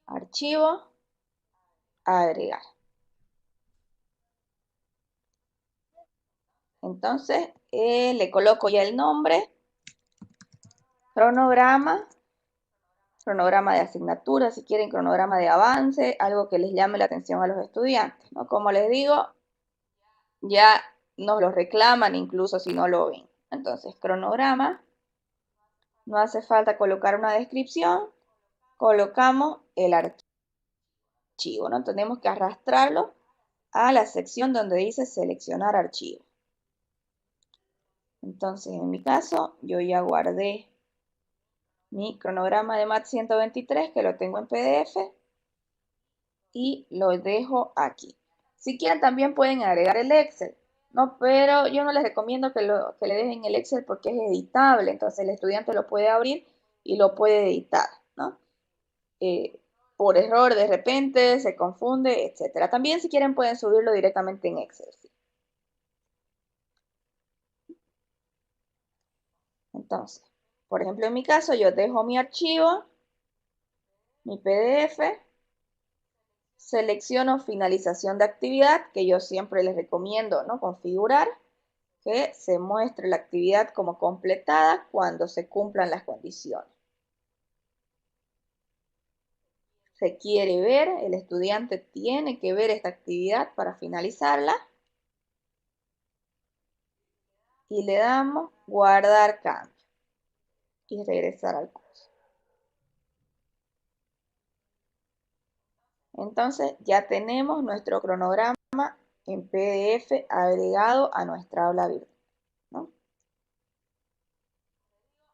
Archivo, agregar. Entonces, le coloco ya el nombre, cronograma, cronograma de asignatura, si quieren cronograma de avance, algo que les llame la atención a los estudiantes, ¿no? Como les digo, ya nos lo reclaman incluso si no lo ven. Entonces, cronograma, no hace falta colocar una descripción, colocamos el archivo, ¿no? Tenemos que arrastrarlo a la sección donde dice seleccionar archivo. Entonces, en mi caso, yo ya guardé mi cronograma de MAT 123, que lo tengo en PDF, y lo dejo aquí. Si quieren, también pueden agregar el Excel, ¿no? Pero yo no les recomiendo que le dejen el Excel porque es editable, entonces el estudiante lo puede abrir y lo puede editar, ¿no? Por error de repente se confunde, etcétera. También si quieren pueden subirlo directamente en Excel. ¿Sí? Entonces, por ejemplo, en mi caso yo dejo mi archivo, mi PDF, selecciono finalización de actividad, que yo siempre les recomiendo, ¿no? Configurar que se muestre la actividad como completada cuando se cumplan las condiciones. Se quiere ver, el estudiante tiene que ver esta actividad para finalizarla. Y le damos guardar cambio y regresar al curso. Entonces ya tenemos nuestro cronograma en PDF agregado a nuestra aula virtual, ¿no?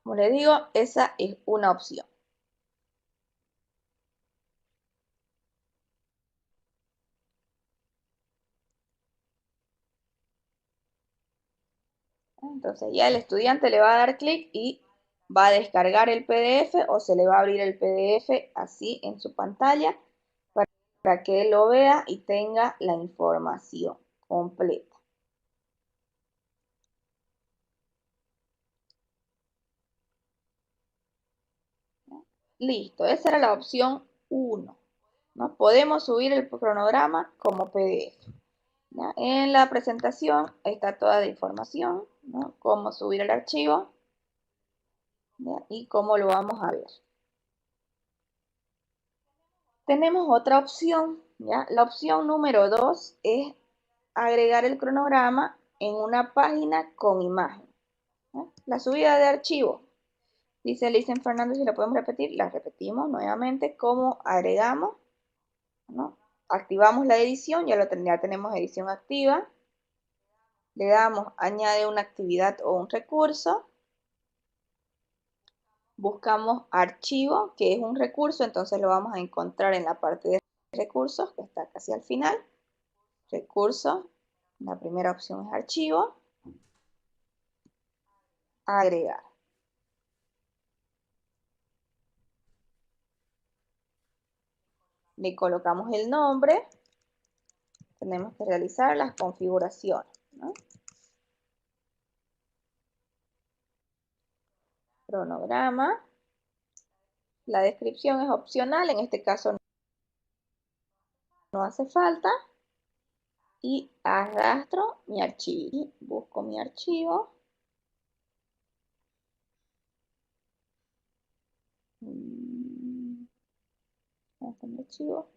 Como les digo, esa es una opción. Entonces ya el estudiante le va a dar clic y va a descargar el PDF o se le va a abrir el PDF así en su pantalla para que él lo vea y tenga la información completa. Listo, esa era la opción 1. ¿No? Podemos subir el cronograma como PDF. ¿Ya? En la presentación está toda la información, ¿no? Cómo subir el archivo, ¿ya? Y cómo lo vamos a ver. Tenemos otra opción, ¿ya? La opción número 2 es agregar el cronograma en una página con imagen. ¿Ya? La subida de archivo. Dice Lisen Fernández, si la podemos repetir, la repetimos nuevamente. ¿Cómo agregamos? ¿No? Activamos la edición, ya tenemos edición activa. Le damos añade una actividad o un recurso. Buscamos archivo, que es un recurso, entonces lo vamos a encontrar en la parte de recursos, que está casi al final. Recursos, la primera opción es archivo. Agregar. Le colocamos el nombre. Tenemos que realizar las configuraciones, ¿no? Cronograma. La descripción es opcional, en este caso no hace falta. Y arrastro mi archivo. Y busco mi archivo. Este es mi archivo.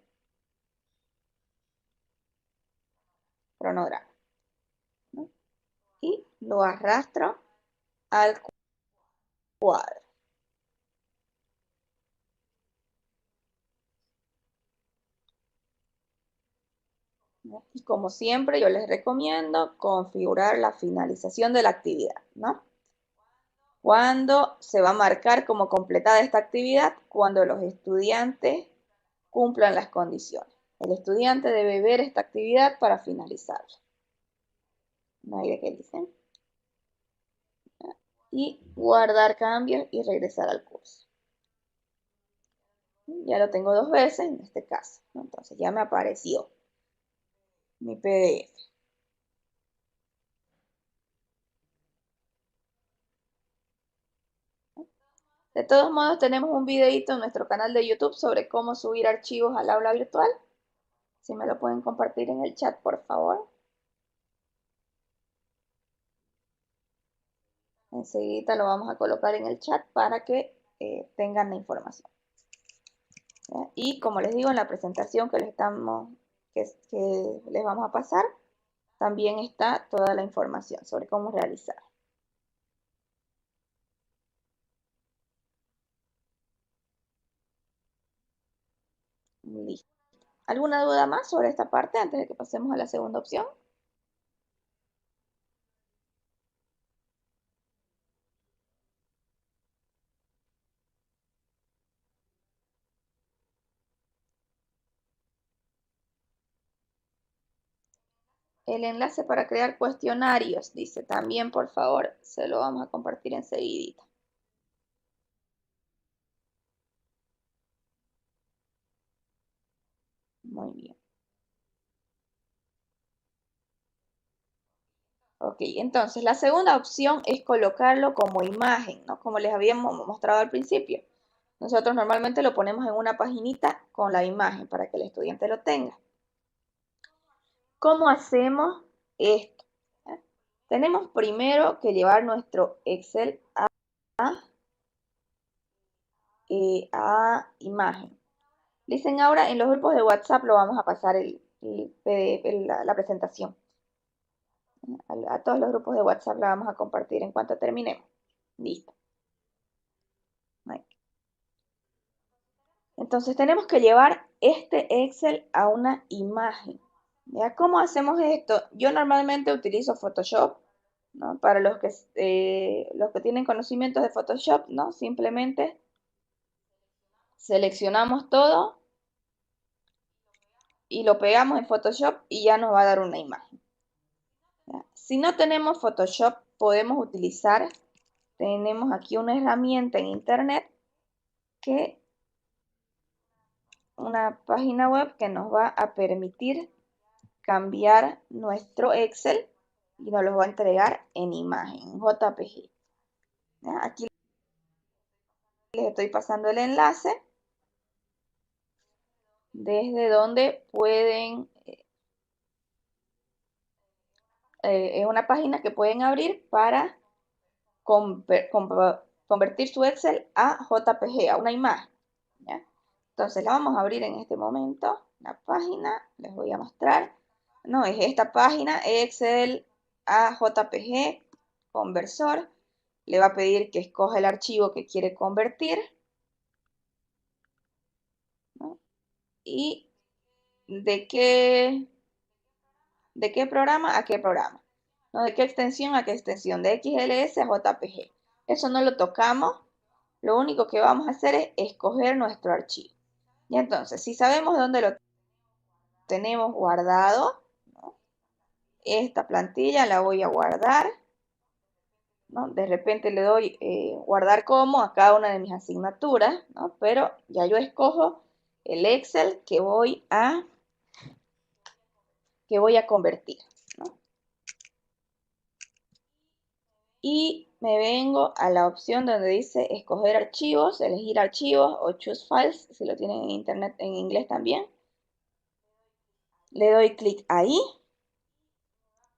Cronograma, ¿no? Y lo arrastro al cuadro. ¿No? Y como siempre, yo les recomiendo configurar la finalización de la actividad, ¿no? Cuando se va a marcar como completada esta actividad, cuando los estudiantes cumplan las condiciones. El estudiante debe ver esta actividad para finalizarla. ¿No hay de qué dicen? Y guardar cambios y regresar al curso. Ya lo tengo 2 veces en este caso, ¿no? Entonces ya me apareció mi PDF. De todos modos, tenemos un videito en nuestro canal de YouTube sobre cómo subir archivos al aula virtual. Si me lo pueden compartir en el chat, por favor. Enseguida lo vamos a colocar en el chat para que tengan la información. ¿Ya? Y como les digo, en la presentación que les vamos a pasar, también está toda la información sobre cómo realizar. Listo. ¿Alguna duda más sobre esta parte antes de que pasemos a la segunda opción? el enlace para crear cuestionarios, dice también, por favor, se lo vamos a compartir enseguidita. Muy bien. Ok, entonces la segunda opción es colocarlo como imagen, ¿no? Como les habíamos mostrado al principio. Nosotros normalmente lo ponemos en una paginita con la imagen para que el estudiante lo tenga. ¿Cómo hacemos esto? Tenemos primero que llevar nuestro Excel a imagen. Dicen ahora en los grupos de WhatsApp lo vamos a pasar el PDF, la presentación. A todos los grupos de WhatsApp la vamos a compartir en cuanto terminemos. Listo. Entonces tenemos que llevar este Excel a una imagen. ¿Ya? ¿Cómo hacemos esto? Yo normalmente utilizo Photoshop, ¿no? Para los que tienen conocimientos de Photoshop, ¿no? Simplemente seleccionamos todo y lo pegamos en Photoshop y ya nos va a dar una imagen. ¿Ya? Si no tenemos Photoshop, tenemos aquí una herramienta en internet una página web que nos va a permitir cambiar nuestro Excel y nos lo va a entregar en imagen, en JPG. ¿Ya? Aquí les estoy pasando el enlace desde donde pueden, es una página que pueden abrir para convertir su Excel a JPG, a una imagen. ¿Ya? Entonces la vamos a abrir en este momento, la página, les voy a mostrar. No, es esta página, Excel a JPG, conversor. Le va a pedir que escoja el archivo que quiere convertir. ¿No? Y de qué programa a qué programa. ¿No? De qué extensión a qué extensión. De XLS a JPG. Eso no lo tocamos. Lo único que vamos a hacer es escoger nuestro archivo. Y entonces, si sabemos dónde lo tenemos guardado, ¿no? Esta plantilla la voy a guardar, ¿no? De repente le doy guardar como a cada una de mis asignaturas, ¿no? Pero ya yo escojo el Excel que voy a convertir, ¿no? Y me vengo a la opción donde dice escoger archivos, elegir archivos o choose files, si lo tienen en internet en inglés también. Le doy clic ahí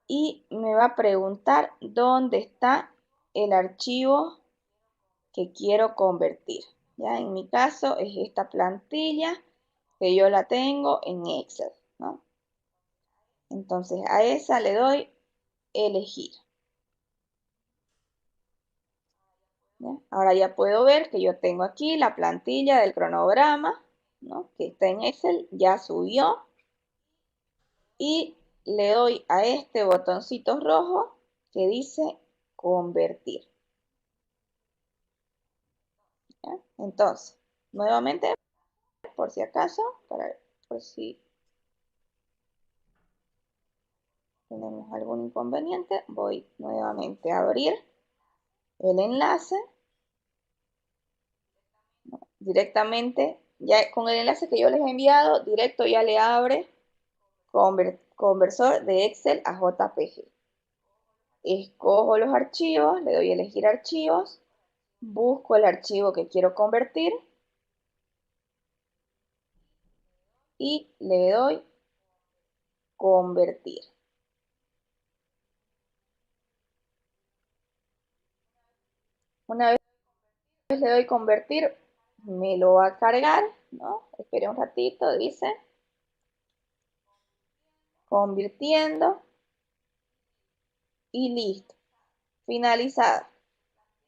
y me va a preguntar dónde está el archivo que quiero convertir. Ya en mi caso es esta plantilla que yo la tengo en Excel, ¿no? Entonces a esa le doy elegir. ¿Ya? Ahora ya puedo ver que yo tengo aquí la plantilla del cronograma, ¿no? Que está en Excel, ya subió. Y le doy a este botoncito rojo que dice convertir. ¿Ya? Entonces, nuevamente, por si acaso, por si tenemos algún inconveniente, voy nuevamente a abrir el enlace. Directamente, ya con el enlace que yo les he enviado, directo ya le abre conversor de Excel a JPG. Escojo los archivos, le doy a elegir archivos, busco el archivo que quiero convertir y le doy convertir. Una vez le doy convertir, me lo va a cargar, ¿no? Espere un ratito, dice. Convirtiendo. Y listo. Finalizada.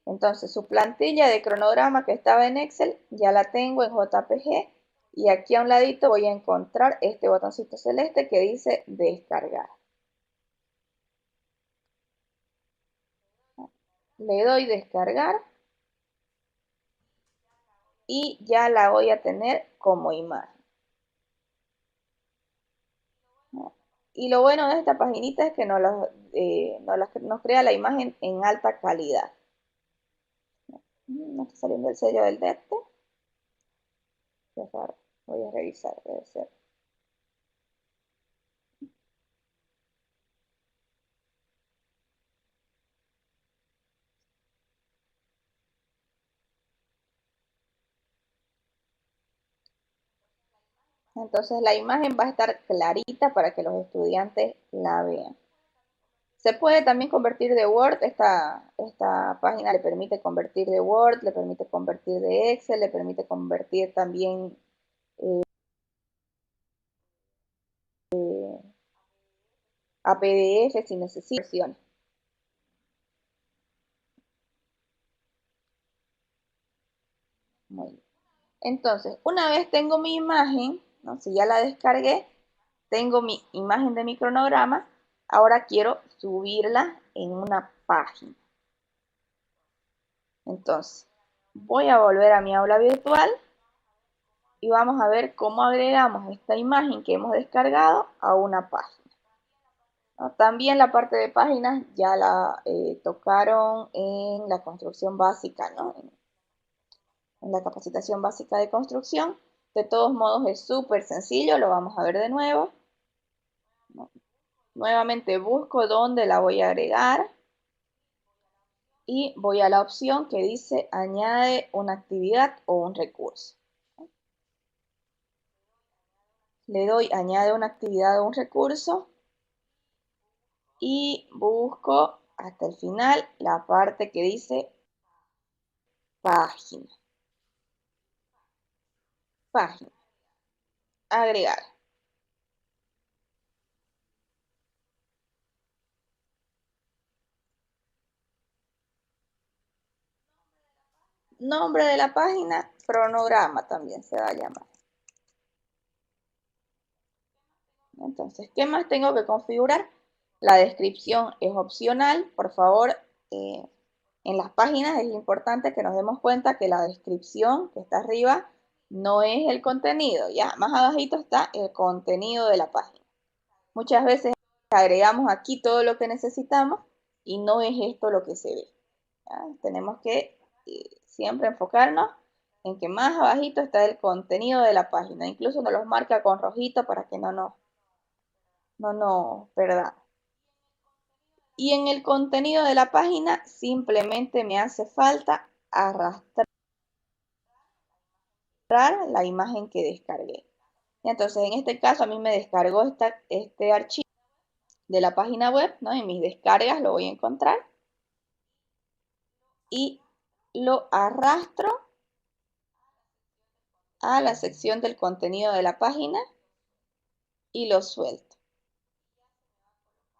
Entonces su plantilla de cronograma que estaba en Excel ya la tengo en JPG. Y aquí a un ladito voy a encontrar este botoncito celeste que dice descargar. Le doy descargar. Y ya la voy a tener como imagen. Y lo bueno de esta paginita es que nos crea la imagen en alta calidad. No está saliendo el sello del DECTE. Voy a revisar, debe ser. Entonces la imagen va a estar clarita para que los estudiantes la vean. Se puede también convertir de Word, esta página le permite convertir de Word, le permite convertir de Excel, le permite convertir también a PDF si necesita versiones. Muy bien. Entonces, una vez tengo mi imagen, ¿no? Si ya la descargué, tengo mi imagen de mi cronograma, ahora quiero subirla en una página. Entonces, voy a volver a mi aula virtual y vamos a ver cómo agregamos esta imagen que hemos descargado a una página, ¿no? También la parte de páginas ya la tocaron en la construcción básica, ¿no? En la capacitación básica de construcción. De todos modos es súper sencillo, lo vamos a ver de nuevo. Nuevamente busco dónde la voy a agregar y voy a la opción que dice añade una actividad o un recurso. Le doy añade una actividad o un recurso y busco hasta el final la parte que dice página. Página. Agregar. Nombre de la página, cronograma también se va a llamar. Entonces, ¿qué más tengo que configurar? La descripción es opcional. Por favor, en las páginas es importante que nos demos cuenta que la descripción que está arriba no es el contenido. Ya, más abajito está el contenido de la página. Muchas veces agregamos aquí todo lo que necesitamos y no es esto lo que se ve. ¿Ya? Tenemos que siempre enfocarnos en que más abajito está el contenido de la página. Incluso nos los marca con rojito para que no nos perdamos. Y en el contenido de la página simplemente me hace falta arrastrar la imagen que descargué. Entonces, en este caso a mí me descargó este archivo de la página web, ¿no? En mis descargas lo voy a encontrar y lo arrastro a la sección del contenido de la página y lo suelto.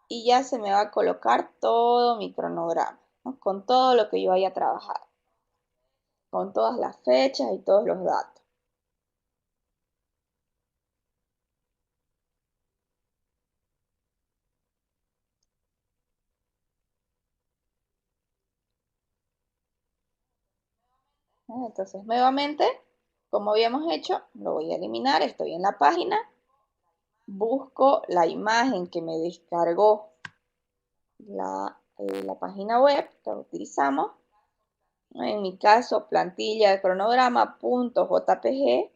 Y ya se me va a colocar todo mi cronograma, ¿no? Con todo lo que yo haya trabajado, con todas las fechas y todos los datos. Entonces, nuevamente, como habíamos hecho, lo voy a eliminar. Estoy en la página, busco la imagen que me descargó la página web que utilizamos. En mi caso, plantilla de cronograma.jpg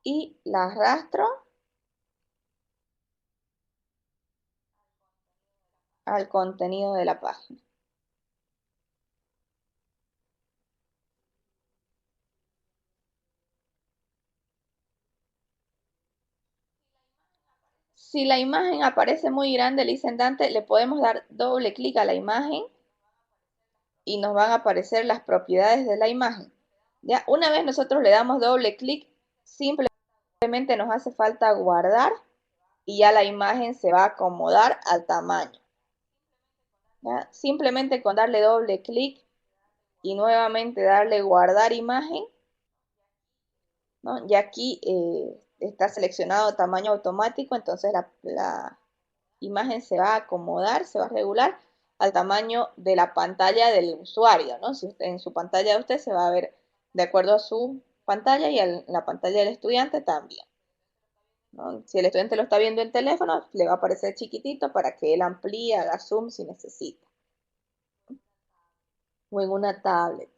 y la arrastro al contenido de la página. Si la imagen aparece muy grande, Dante, le podemos dar doble clic a la imagen y nos van a aparecer las propiedades de la imagen. Ya, una vez nosotros le damos doble clic, simplemente nos hace falta guardar y ya la imagen se va a acomodar al tamaño. ¿Ya? Simplemente con darle doble clic y nuevamente darle guardar imagen, ¿no? Ya aquí está seleccionado tamaño automático, entonces la imagen se va a acomodar, se va a regular al tamaño de la pantalla del usuario, ¿no? Si usted, en su pantalla de usted se va a ver de acuerdo a su pantalla y a la pantalla del estudiante también. ¿no? Si el estudiante lo está viendo en teléfono, le va a aparecer chiquitito para que él amplíe, haga zoom si necesita. O en una tablet.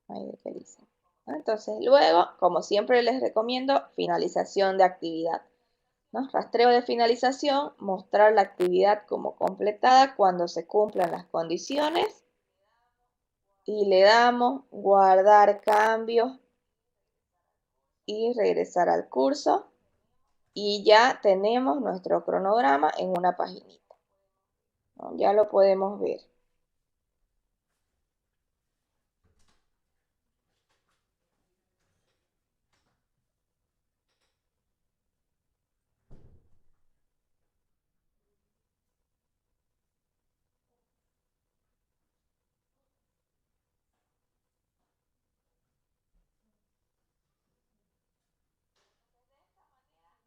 Ahí ve que dice. Entonces, luego, como siempre les recomiendo, finalización de actividad, ¿no? Rastreo de finalización, mostrar la actividad como completada cuando se cumplan las condiciones y le damos guardar cambios y regresar al curso y ya tenemos nuestro cronograma en una paginita, ¿no? Ya lo podemos ver.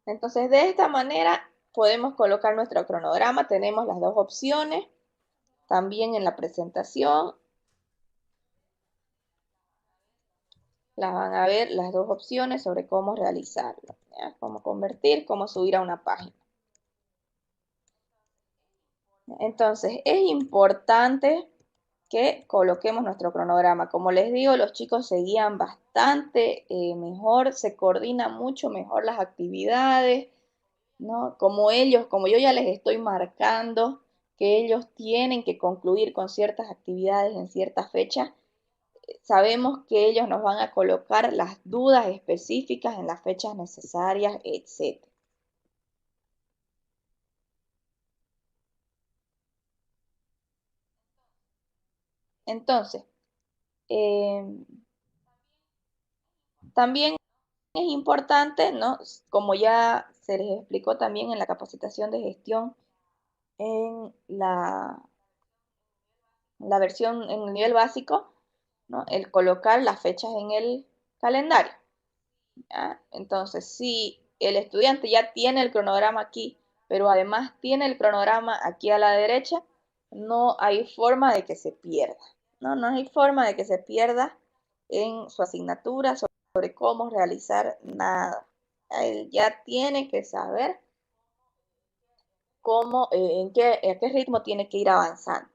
Entonces, de esta manera podemos colocar nuestro cronograma. Tenemos las dos opciones. También en la presentación las van a ver las dos opciones sobre cómo realizarlo, ¿ya? Cómo convertir, cómo subir a una página. Entonces, es importante que coloquemos nuestro cronograma. Como les digo, los chicos se guían bastante mejor, se coordinan mucho mejor las actividades, ¿no? Como yo ya les estoy marcando que ellos tienen que concluir con ciertas actividades en cierta fecha, sabemos que ellos nos van a colocar las dudas específicas en las fechas necesarias, etc. Entonces, eh, también es importante, ¿no? Como ya se les explicó también en la capacitación de gestión en la versión en el nivel básico, ¿no? El colocar las fechas en el calendario, ¿ya? Entonces, si el estudiante ya tiene el cronograma aquí, pero además tiene el cronograma aquí a la derecha, no hay forma de que se pierda, ¿no? No hay forma de que se pierda en su asignatura sobre cómo realizar nada. Él ya tiene que saber cómo, a qué ritmo tiene que ir avanzando.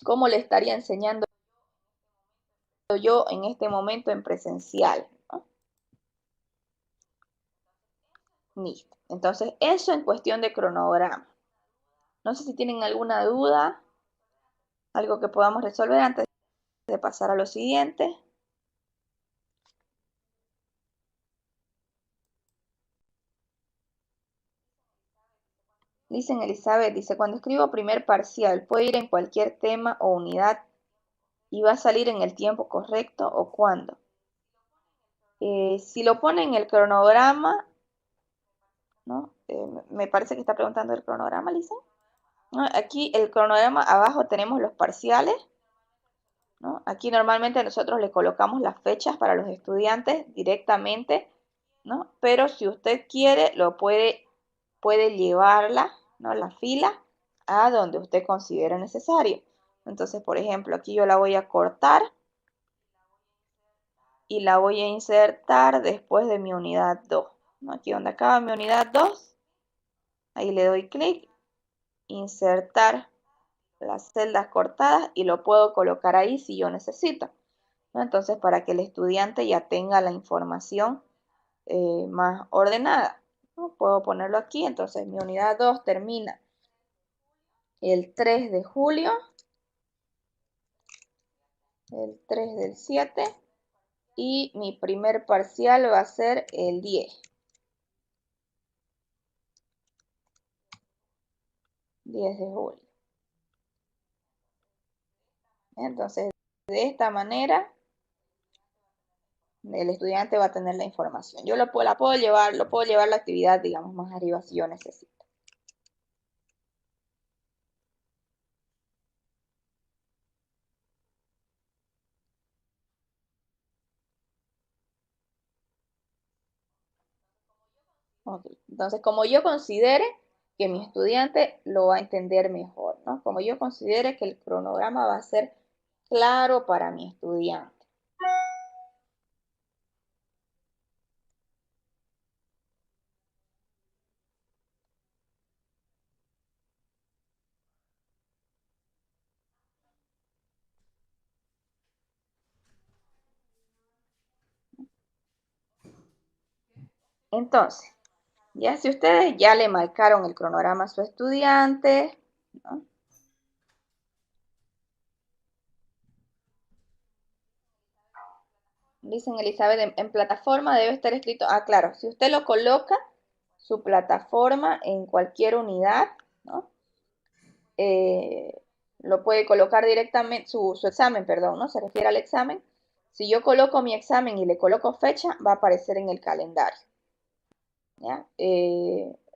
¿Cómo le estaría enseñando yo en este momento en presencial, ¿no? Listo. Entonces, eso en cuestión de cronograma. No sé si tienen alguna duda, algo que podamos resolver antes de pasar a lo siguiente. Dicen Elizabeth, dice, cuando escribo primer parcial, ¿puede ir en cualquier tema o unidad y va a salir en el tiempo correcto o cuándo? Si lo pone en el cronograma, ¿no? Me parece que está preguntando el cronograma, Lisa. ¿No? Aquí el cronograma, abajo tenemos los parciales, ¿no? Aquí normalmente nosotros le colocamos las fechas para los estudiantes directamente, ¿no? Pero si usted quiere, puede llevarla, ¿no? La fila a donde usted considere necesario. Entonces, por ejemplo, aquí yo la voy a cortar y la voy a insertar después de mi unidad 2, ¿no? Aquí donde acaba mi unidad 2, ahí le doy clic, insertar las celdas cortadas y lo puedo colocar ahí si yo necesito, ¿no? Entonces, para que el estudiante ya tenga la información más ordenada, ¿no? Puedo ponerlo aquí. Entonces, mi unidad 2 termina el 3 de julio, el 3 del 7, y mi primer parcial va a ser el 10 de julio. Entonces, de esta manera, el estudiante va a tener la información. Yo la puedo llevar la actividad, digamos, más arriba si yo necesito. Ok. Entonces, como yo considere que mi estudiante lo va a entender mejor, ¿no? Como yo considere que el cronograma va a ser claro para mi estudiante. Entonces, ya si ustedes ya le marcaron el cronograma a su estudiante, ¿no? Dicen Elizabeth, en plataforma debe estar escrito, claro, si usted lo coloca, su plataforma en cualquier unidad, ¿no? Lo puede colocar directamente, su examen, perdón, ¿no? Se refiere al examen. Si yo coloco mi examen y le coloco fecha, va a aparecer en el calendario, ¿ya?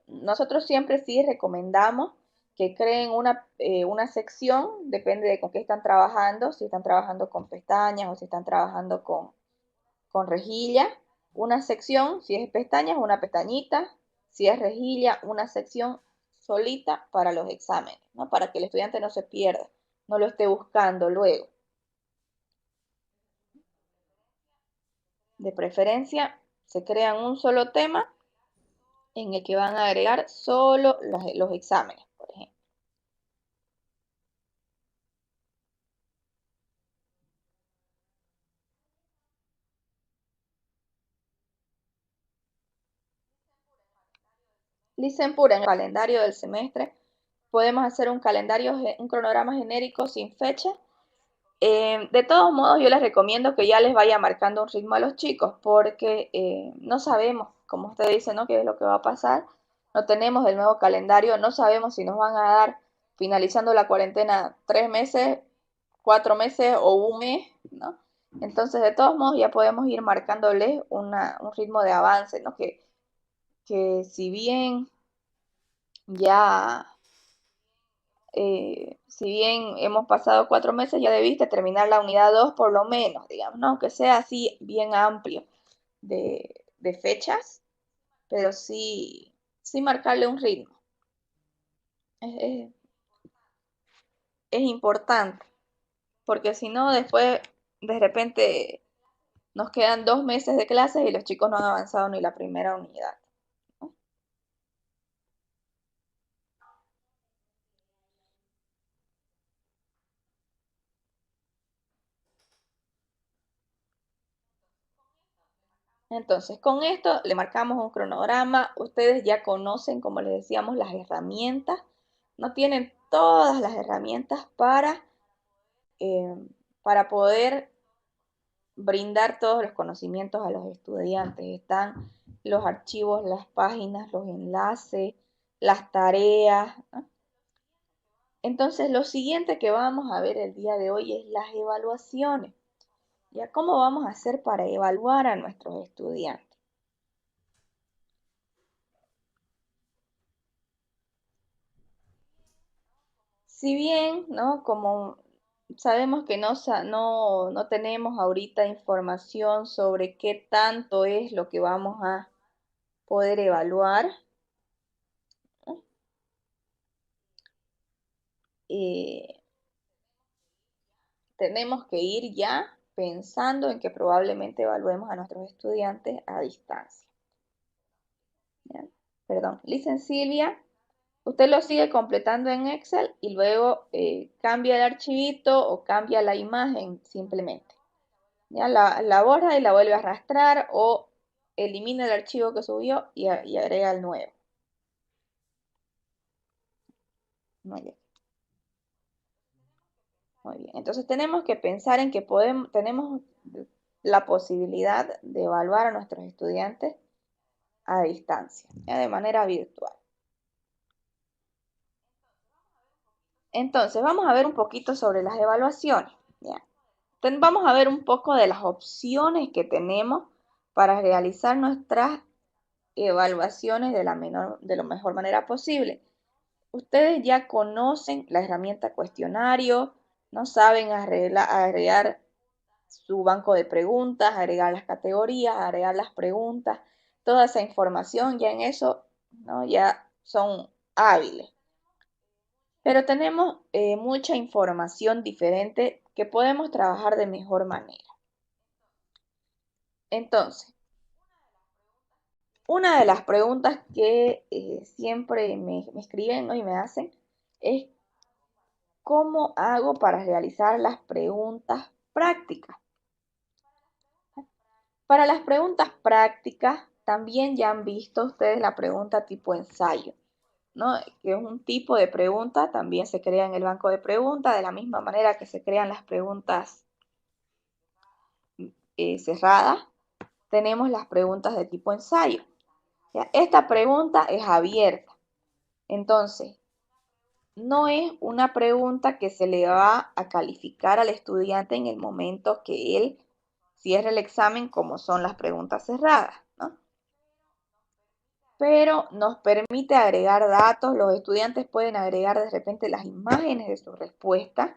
Nosotros siempre sí recomendamos que creen una sección, depende de con qué están trabajando, si están trabajando con pestañas o si están trabajando con rejilla, una sección, si es pestañas, una pestañita, si es rejilla, una sección solita para los exámenes, ¿no? Para que el estudiante no se pierda, no lo esté buscando luego. De preferencia, se crean un solo tema en el que van a agregar solo los exámenes, por ejemplo. Dicen pura en el calendario del semestre, podemos hacer un cronograma genérico sin fecha. De todos modos, yo les recomiendo que ya les vaya marcando un ritmo a los chicos, porque no sabemos, como usted dice, ¿no? Qué es lo que va a pasar. No tenemos el nuevo calendario, no sabemos si nos van a dar, finalizando la cuarentena, 3 meses, 4 meses o un mes, ¿no? Entonces, de todos modos, ya podemos ir marcándoles un ritmo de avance, ¿no? Que si bien ya si bien hemos pasado 4 meses, ya debiste terminar la unidad 2 por lo menos, digamos, ¿no? Aunque sea así bien amplio de fechas, pero sí marcarle un ritmo. Es, es- es importante, porque si no, después de repente nos quedan 2 meses de clases y los chicos no han avanzado ni la primera unidad, ¿no? Entonces, con esto le marcamos un cronograma. Ustedes ya conocen, como les decíamos, las herramientas. No tienen todas las herramientas eh, para poder brindar todos los conocimientos a los estudiantes. Están los archivos, las páginas, los enlaces, las tareas, ¿no? Entonces, lo siguiente que vamos a ver el día de hoy es las evaluaciones. ¿Ya? ¿Cómo vamos a hacer para evaluar a nuestros estudiantes? Si bien, ¿no? Como sabemos que no tenemos ahorita información sobre qué tanto es lo que vamos a poder evaluar, ¿no? Eh, tenemos que ir ya pensando en que probablemente evaluemos a nuestros estudiantes a distancia. ¿Ya? Perdón, Licen Silvia, usted lo sigue completando en Excel y luego cambia el archivito o cambia la imagen simplemente. Ya la borra y la vuelve a arrastrar o elimina el archivo que subió y agrega el nuevo. Muy bien. Muy bien. Entonces tenemos que pensar en que tenemos la posibilidad de evaluar a nuestros estudiantes a distancia, ya de manera virtual. Entonces, vamos a ver un poquito sobre las evaluaciones. ¿Ya? Vamos a ver un poco de las opciones que tenemos para realizar nuestras evaluaciones de la mejor manera posible. Ustedes ya conocen la herramienta cuestionario, no saben agregar su banco de preguntas, agregar las categorías, agregar las preguntas. toda esa información, ya en eso, ¿no? Ya son hábiles. Pero tenemos mucha información diferente que podemos trabajar de mejor manera. Entonces, una de las preguntas que siempre me escriben, ¿no? y me hacen es ¿cómo hago para realizar las preguntas prácticas? Para las preguntas prácticas, también ya han visto ustedes la pregunta tipo ensayo, ¿no? Que es un tipo de pregunta, también se crea en el banco de preguntas, de la misma manera que se crean las preguntas cerradas, tenemos las preguntas de tipo ensayo. ¿Ya? Esta pregunta es abierta, entonces no es una pregunta que se le va a calificar al estudiante en el momento que él cierre el examen, como son las preguntas cerradas, ¿no? Pero nos permite agregar datos, los estudiantes pueden agregar de repente las imágenes de su respuesta,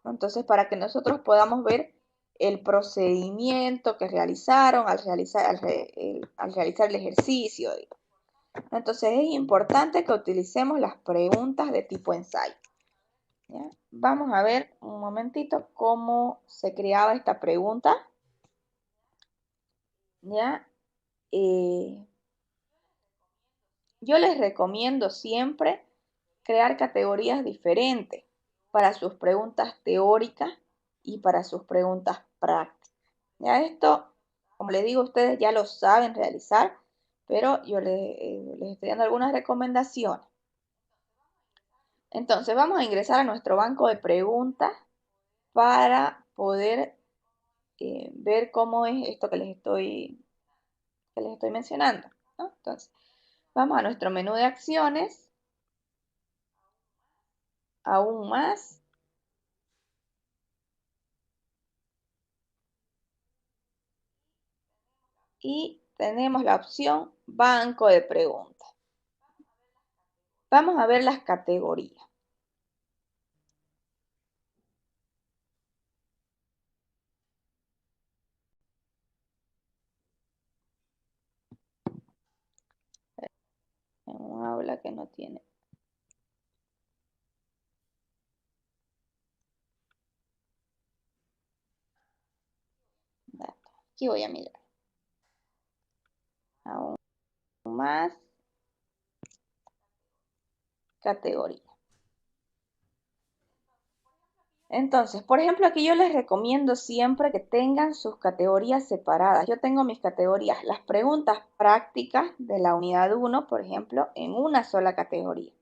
¿no? Entonces, para que nosotros podamos ver el procedimiento que realizaron al realizar el ejercicio. Entonces, es importante que utilicemos las preguntas de tipo ensayo. ¿Ya? Vamos a ver un momentito cómo se creaba esta pregunta. ¿Ya? Yo les recomiendo siempre crear categorías diferentes para sus preguntas teóricas y para sus preguntas prácticas. Ya esto, como les digo, ustedes ya lo saben realizar, pero yo les estoy dando algunas recomendaciones. Entonces, vamos a ingresar a nuestro banco de preguntas para poder ver cómo es esto que les estoy mencionando, ¿no? Entonces, vamos a nuestro menú de acciones, aún más, y tenemos la opción banco de preguntas. Vamos a ver las categorías. En un aula que no tiene datos. Aquí voy a mirar. Aún más categoría. Entonces, por ejemplo, aquí yo les recomiendo siempre que tengan sus categorías separadas. Yo tengo mis categorías, las preguntas prácticas de la unidad 1, por ejemplo, en una sola categoría.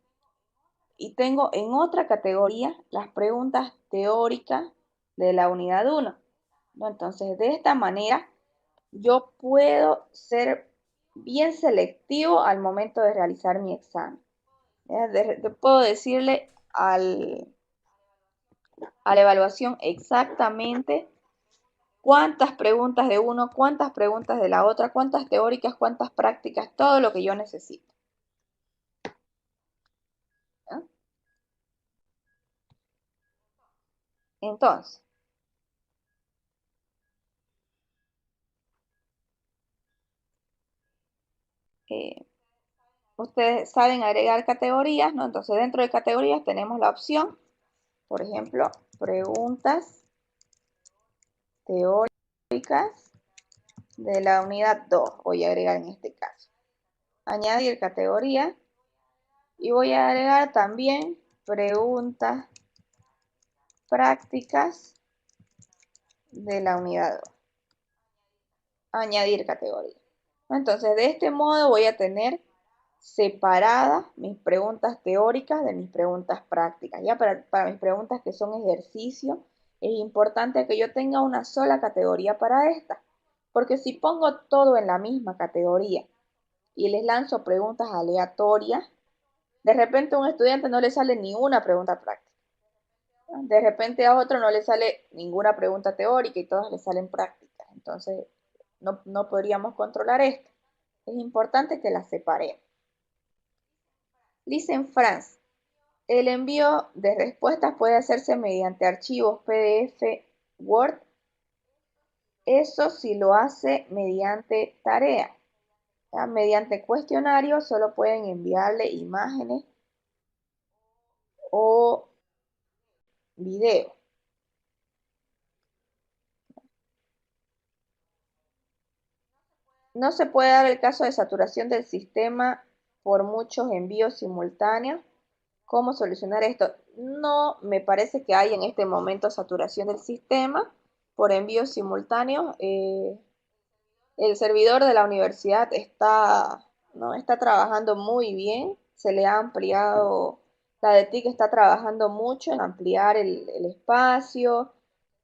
Y tengo en otra categoría las preguntas teóricas de la unidad 1, ¿no? Entonces, de esta manera, yo puedo ser bien selectivo al momento de realizar mi examen. Puedo decirle a la evaluación exactamente cuántas preguntas de uno, cuántas preguntas de la otra, cuántas teóricas, cuántas prácticas, todo lo que yo necesito. ¿No? Entonces, ustedes saben agregar categorías, ¿no? Entonces, dentro de categorías tenemos la opción, por ejemplo, preguntas teóricas de la unidad 2. Voy a agregar en este caso. Añadir categoría y voy a agregar también preguntas prácticas de la unidad 2. Añadir categoría. Entonces, de este modo voy a tener separadas mis preguntas teóricas de mis preguntas prácticas. Ya para mis preguntas que son ejercicio, es importante que yo tenga una sola categoría para esta. Porque si pongo todo en la misma categoría y les lanzo preguntas aleatorias, de repente a un estudiante no le sale ni una pregunta práctica. De repente a otro no le sale ninguna pregunta teórica y todas le salen prácticas. Entonces, no podríamos controlar esto. Es importante que las separemos. Dicen France, el envío de respuestas puede hacerse mediante archivos PDF, Word. Eso si lo hace mediante tarea. ¿Ya? Mediante cuestionario solo pueden enviarle imágenes o video. No se puede dar el caso de saturación del sistema por muchos envíos simultáneos. ¿Cómo solucionar esto? No me parece que haya en este momento saturación del sistema por envíos simultáneos. El servidor de la universidad ¿no? está trabajando muy bien. Se le ha ampliado, la de TIC está trabajando mucho en ampliar el espacio,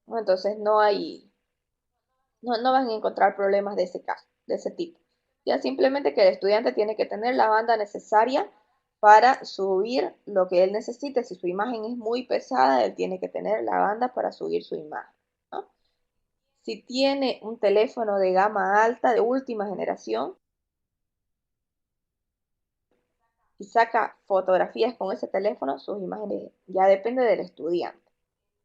¿no? Entonces no van a encontrar problemas de ese caso, de ese tipo. Ya simplemente que el estudiante tiene que tener la banda necesaria para subir lo que él necesite. Si su imagen es muy pesada, él tiene que tener la banda para subir su imagen, ¿no? Si tiene un teléfono de gama alta, de última generación, y saca fotografías con ese teléfono, sus imágenes ya depende del estudiante.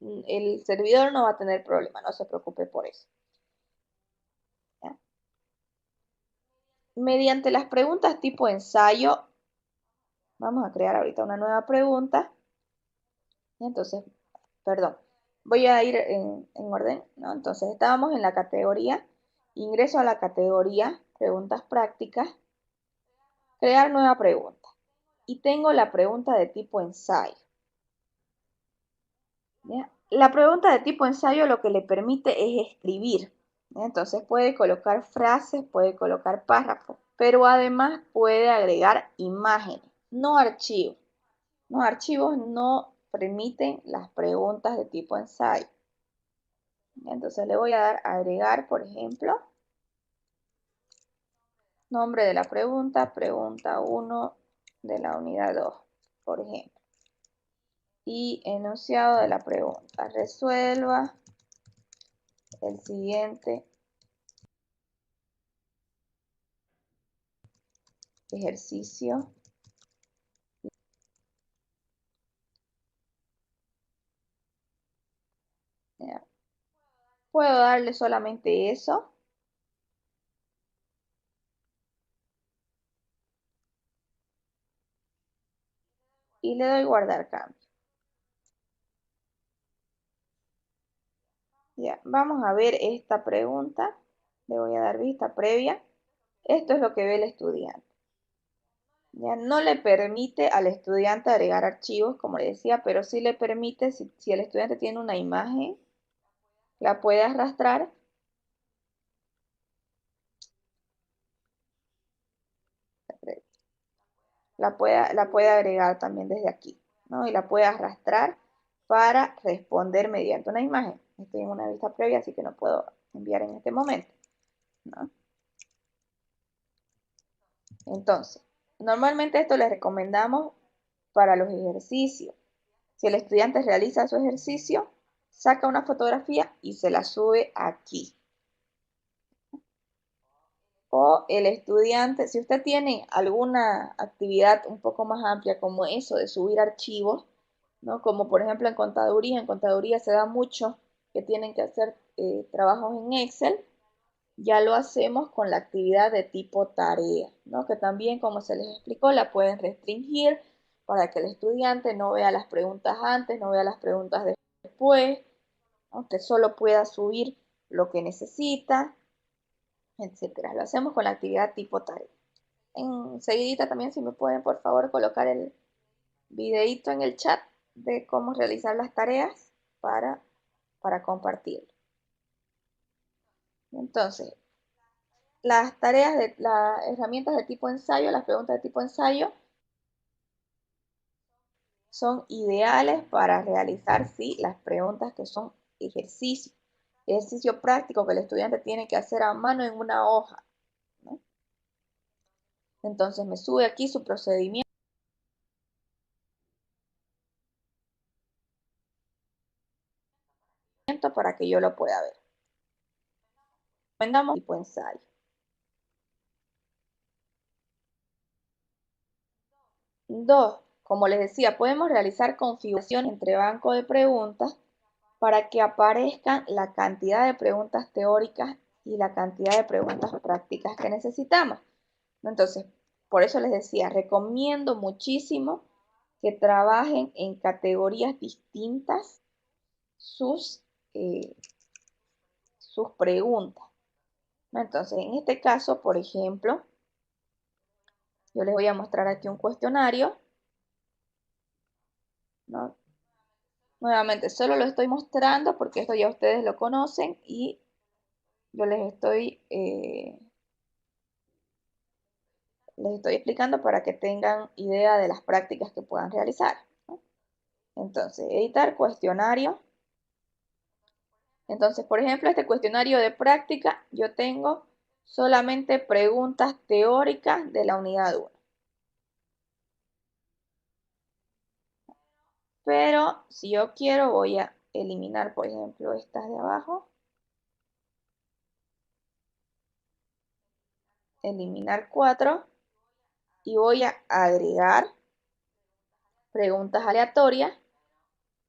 El servidor no va a tener problema, no se preocupe por eso. ¿Ya? Mediante las preguntas tipo ensayo, vamos a crear ahorita una nueva pregunta. Entonces, perdón, voy a ir en orden, ¿no? Entonces, estábamos en la categoría, ingreso a la categoría preguntas prácticas, crear nueva pregunta. Y tengo la pregunta de tipo ensayo. ¿Ya? La pregunta de tipo ensayo lo que le permite es escribir. ¿Ya? Entonces puede colocar frases, puede colocar párrafos, pero además puede agregar imágenes, no archivos. Los archivos no permiten las preguntas de tipo ensayo. Entonces le voy a dar a agregar, por ejemplo, nombre de la pregunta, pregunta 1 de la unidad 2, por ejemplo. Y enunciado de la pregunta, resuelva el siguiente ejercicio. Ya. Puedo darle solamente eso. Y le doy guardar cambio. Ya, vamos a ver esta pregunta. Le voy a dar vista previa. Esto es lo que ve el estudiante. Ya no le permite al estudiante agregar archivos, como le decía, pero sí le permite, si el estudiante tiene una imagen, la puede arrastrar la puede agregar también desde aquí, ¿no? Y la puede arrastrar para responder mediante una imagen. Estoy en una vista previa, así que no puedo enviar en este momento, ¿no? Entonces, normalmente esto le recomendamos para los ejercicios. Si el estudiante realiza su ejercicio, saca una fotografía y se la sube aquí. O el estudiante, si usted tiene alguna actividad un poco más amplia como eso de subir archivos, ¿no? Como por ejemplo en contaduría se da mucho que tienen que hacer trabajos en Excel, ya lo hacemos con la actividad de tipo tarea, ¿no? Que también, como se les explicó, la pueden restringir para que el estudiante no vea las preguntas antes, no vea las preguntas después, ¿no? Que solo pueda subir lo que necesita, etcétera. Lo hacemos con la actividad tipo tarea. Enseguidita también, si me pueden por favor colocar el videito en el chat de cómo realizar las tareas para compartirlo. Entonces, las tareas de las herramientas de tipo ensayo, las preguntas de tipo ensayo, son ideales para realizar, sí, las preguntas que son ejercicio práctico que el estudiante tiene que hacer a mano en una hoja, ¿no? Entonces me sube aquí su procedimiento para que yo lo pueda ver. Recomendamos tipo ensayo. 2. Como les decía, podemos realizar configuración entre banco de preguntas para que aparezcan la cantidad de preguntas teóricas y la cantidad de preguntas prácticas que necesitamos. Entonces, por eso les decía, recomiendo muchísimo que trabajen en categorías distintas sus, sus preguntas. Entonces, en este caso, por ejemplo, yo les voy a mostrar aquí un cuestionario, ¿no? Nuevamente, solo lo estoy mostrando porque esto ya ustedes lo conocen y yo les estoy explicando para que tengan idea de las prácticas que puedan realizar, ¿no? Entonces, editar cuestionario. Entonces, por ejemplo, este cuestionario de práctica, yo tengo solamente preguntas teóricas de la unidad 1. Pero si yo quiero, voy a eliminar, por ejemplo, estas de abajo. Eliminar 4 y voy a agregar preguntas aleatorias,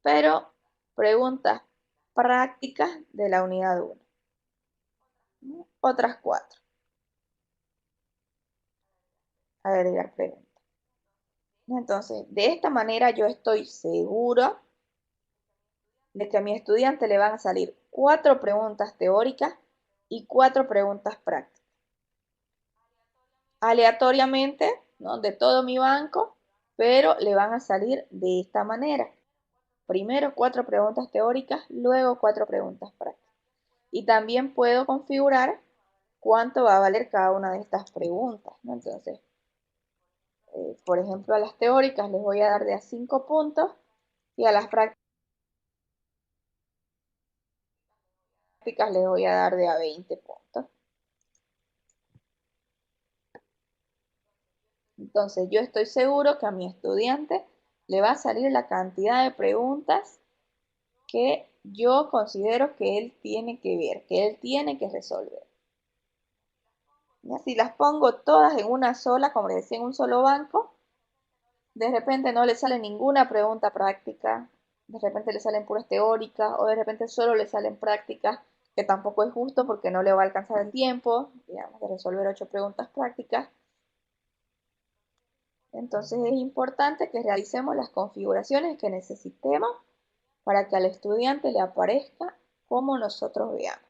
pero preguntas prácticas de la unidad 1. Otras 4. Agregar preguntas. Entonces, de esta manera yo estoy seguro de que a mi estudiante le van a salir 4 preguntas teóricas y 4 preguntas prácticas. Aleatoriamente, ¿no? De todo mi banco, pero le van a salir de esta manera. Primero 4 preguntas teóricas, luego 4 preguntas prácticas. Y también puedo configurar cuánto va a valer cada una de estas preguntas, ¿no? Entonces, por ejemplo, a las teóricas les voy a dar de a 5 puntos y a las prácticas les voy a dar de a 20 puntos. Entonces, yo estoy seguro que a mi estudiante le va a salir la cantidad de preguntas que yo considero que él tiene que ver, que él tiene que resolver. ¿Ya? Si las pongo todas en una sola, como les decía, en un solo banco, de repente no le sale ninguna pregunta práctica, de repente le salen puras teóricas, o de repente solo le salen prácticas, que tampoco es justo porque no le va a alcanzar el tiempo, digamos, de resolver 8 preguntas prácticas. Entonces es importante que realicemos las configuraciones que necesitemos para que al estudiante le aparezca como nosotros veamos.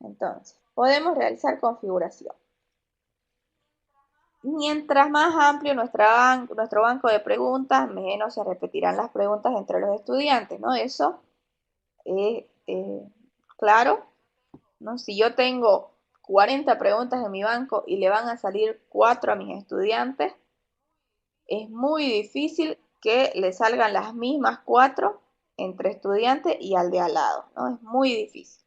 Entonces, podemos realizar configuración. Mientras más amplio nuestro banco de preguntas, menos se repetirán las preguntas entre los estudiantes, ¿no? Eso es claro, ¿no? Si yo tengo 40 preguntas en mi banco y le van a salir 4 a mis estudiantes, es muy difícil que le salgan las mismas 4 entre estudiantes y al de al lado, ¿no? Es muy difícil.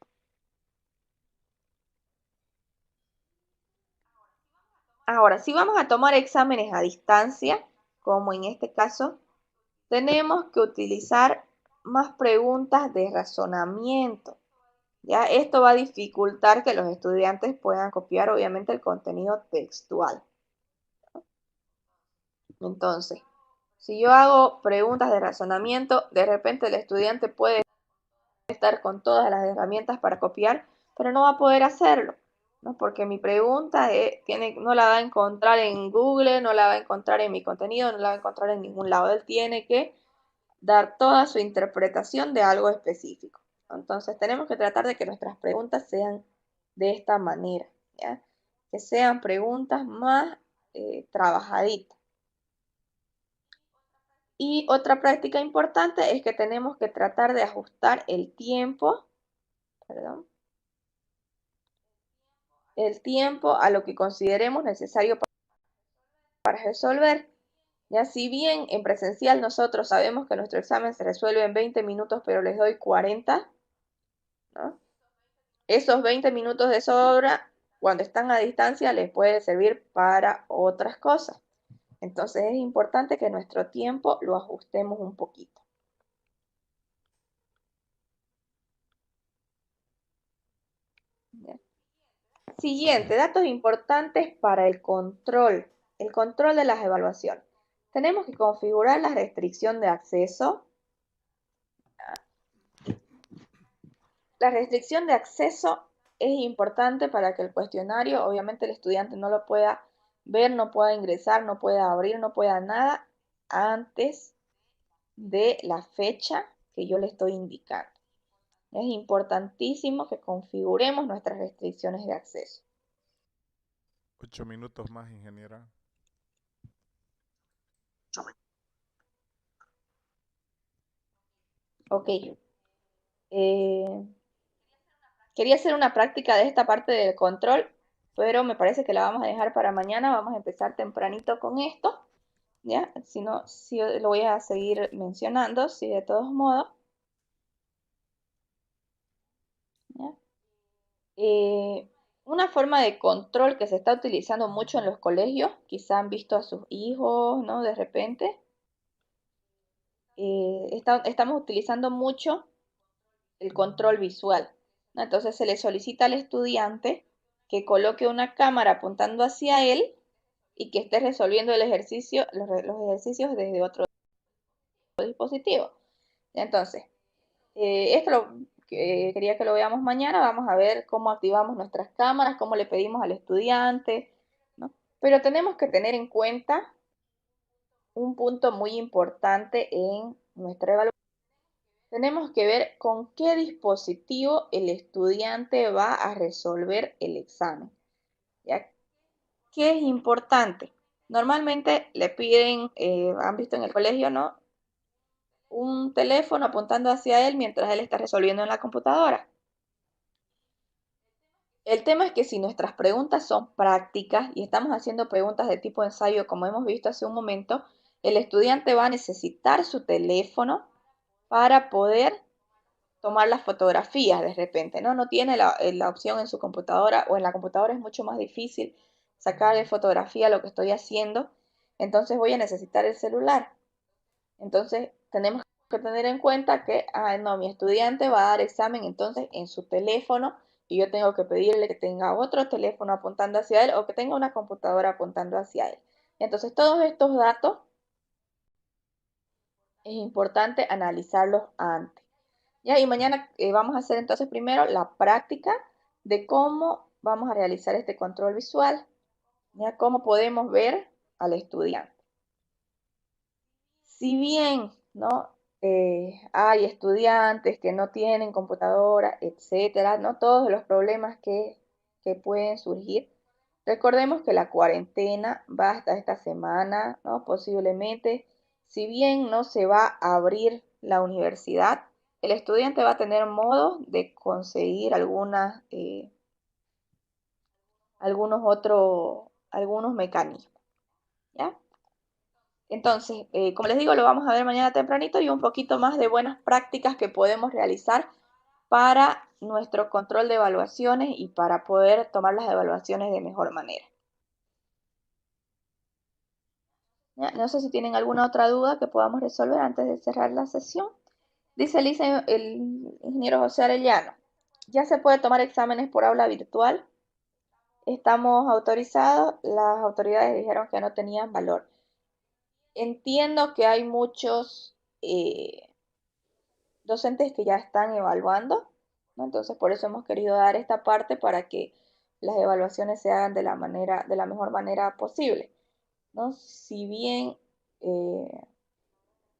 Ahora, si vamos a tomar exámenes a distancia, como en este caso, tenemos que utilizar más preguntas de razonamiento. ¿Ya? Esto va a dificultar que los estudiantes puedan copiar, obviamente, el contenido textual. Entonces, si yo hago preguntas de razonamiento, de repente el estudiante puede estar con todas las herramientas para copiar, pero no va a poder hacerlo, ¿no? Porque mi pregunta no la va a encontrar en Google, no la va a encontrar en mi contenido, no la va a encontrar en ningún lado. Él tiene que dar toda su interpretación de algo específico. Entonces tenemos que tratar de que nuestras preguntas sean de esta manera, ¿ya? Que sean preguntas más trabajaditas. Y otra práctica importante es que tenemos que tratar de ajustar el tiempo, a lo que consideremos necesario para resolver. Ya si bien en presencial nosotros sabemos que nuestro examen se resuelve en 20 minutos, pero les doy 40, ¿no? Esos 20 minutos de sobra, cuando están a distancia, les puede servir para otras cosas. Entonces es importante que nuestro tiempo lo ajustemos un poquito. ¿Ya? Siguiente, datos importantes para el control. el control de las evaluaciones. Tenemos que configurar la restricción de acceso. La restricción de acceso es importante para que el cuestionario, obviamente el estudiante no lo pueda ver, no pueda ingresar, no pueda abrir, no pueda nada antes de la fecha que yo le estoy indicando. Es importantísimo que configuremos nuestras restricciones de acceso. 8 minutos más, ingeniera. Ok. Quería hacer una práctica de esta parte del control, pero me parece que la vamos a dejar para mañana. Vamos a empezar tempranito con esto, ¿ya? Si no, sí lo voy a seguir mencionando, sí, de todos modos. ¿Ya? Una forma de control que se está utilizando mucho en los colegios, quizá han visto a sus hijos, ¿no? De repente, estamos utilizando mucho el control visual, ¿no? Entonces se le solicita al estudiante que coloque una cámara apuntando hacia él y que esté resolviendo el ejercicio, los ejercicios desde otro dispositivo. Entonces, quería que lo veamos mañana. Vamos a ver cómo activamos nuestras cámaras, cómo le pedimos al estudiante, ¿no? Pero tenemos que tener en cuenta un punto muy importante en nuestra evaluación. Tenemos que ver con qué dispositivo el estudiante va a resolver el examen, ¿ya? ¿Qué es importante? Normalmente le piden, han visto en el colegio, ¿no? Un teléfono apuntando hacia él mientras él está resolviendo en la computadora. El tema es que si nuestras preguntas son prácticas y estamos haciendo preguntas de tipo ensayo, como hemos visto hace un momento, el estudiante va a necesitar su teléfono para poder tomar las fotografías de repente, ¿no? No tiene la opción en su computadora, o en la computadora es mucho más difícil sacarle fotografía a lo que estoy haciendo, entonces voy a necesitar el celular. Entonces tenemos que tener en cuenta que, no, mi estudiante va a dar examen entonces en su teléfono y yo tengo que pedirle que tenga otro teléfono apuntando hacia él o que tenga una computadora apuntando hacia él. Entonces todos estos datos es importante analizarlos antes. ¿Ya? Y mañana vamos a hacer entonces primero la práctica de cómo vamos a realizar este control visual, ¿ya? Cómo podemos ver al estudiante. Si bien, ¿no? Hay estudiantes que no tienen computadora, etcétera, ¿no? Todos los problemas que pueden surgir. Recordemos que la cuarentena va hasta esta semana, ¿no? Posiblemente, si bien no se va a abrir la universidad, el estudiante va a tener modo de conseguir algunos mecanismos, ¿ya? Entonces, como les digo, lo vamos a ver mañana tempranito y un poquito más de buenas prácticas que podemos realizar para nuestro control de evaluaciones y para poder tomar las evaluaciones de mejor manera. ¿Ya? No sé si tienen alguna otra duda que podamos resolver antes de cerrar la sesión. Dice el ingeniero José Arellano, ya se puede tomar exámenes por aula virtual. Estamos autorizados, las autoridades dijeron que no tenían valor. Entiendo que hay muchos docentes que ya están evaluando, ¿no? Entonces por eso hemos querido dar esta parte para que las evaluaciones se hagan de la mejor manera posible, ¿no? Si bien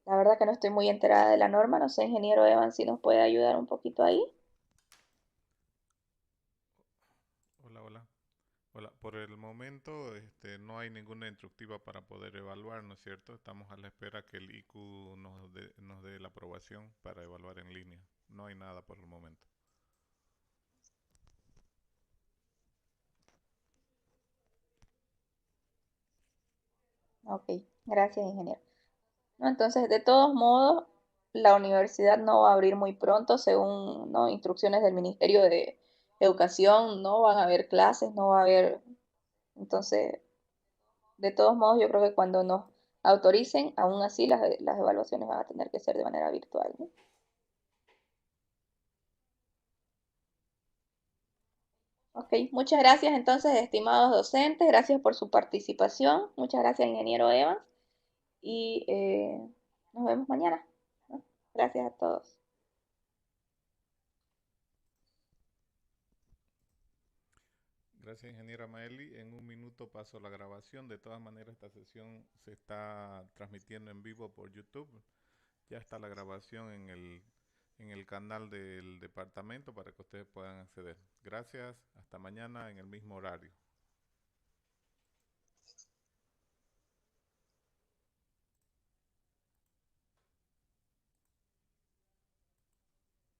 la verdad que no estoy muy enterada de la norma, no sé, ingeniero Evan, si nos puede ayudar un poquito ahí. Hola, hola. Hola, por el momento no hay ninguna instructiva para poder evaluar, ¿no es cierto? Estamos a la espera que el IQ nos dé la aprobación para evaluar en línea. No hay nada por el momento. Ok, gracias, ingeniero. ¿No? Entonces, de todos modos, la universidad no va a abrir muy pronto, según, ¿no? Instrucciones del Ministerio de Educación, no van a haber clases, no va a haber. Entonces, de todos modos, yo creo que cuando nos autoricen, aún así las evaluaciones van a tener que ser de manera virtual, ¿no? Ok. Ok, muchas gracias entonces, estimados docentes, gracias por su participación, muchas gracias, ingeniero Evans, y nos vemos mañana, ¿no? Gracias a todos. Gracias, ingeniera Maeli. En un minuto paso la grabación. De todas maneras, esta sesión se está transmitiendo en vivo por YouTube. Ya está la grabación en el canal del departamento para que ustedes puedan acceder. Gracias, hasta mañana en el mismo horario.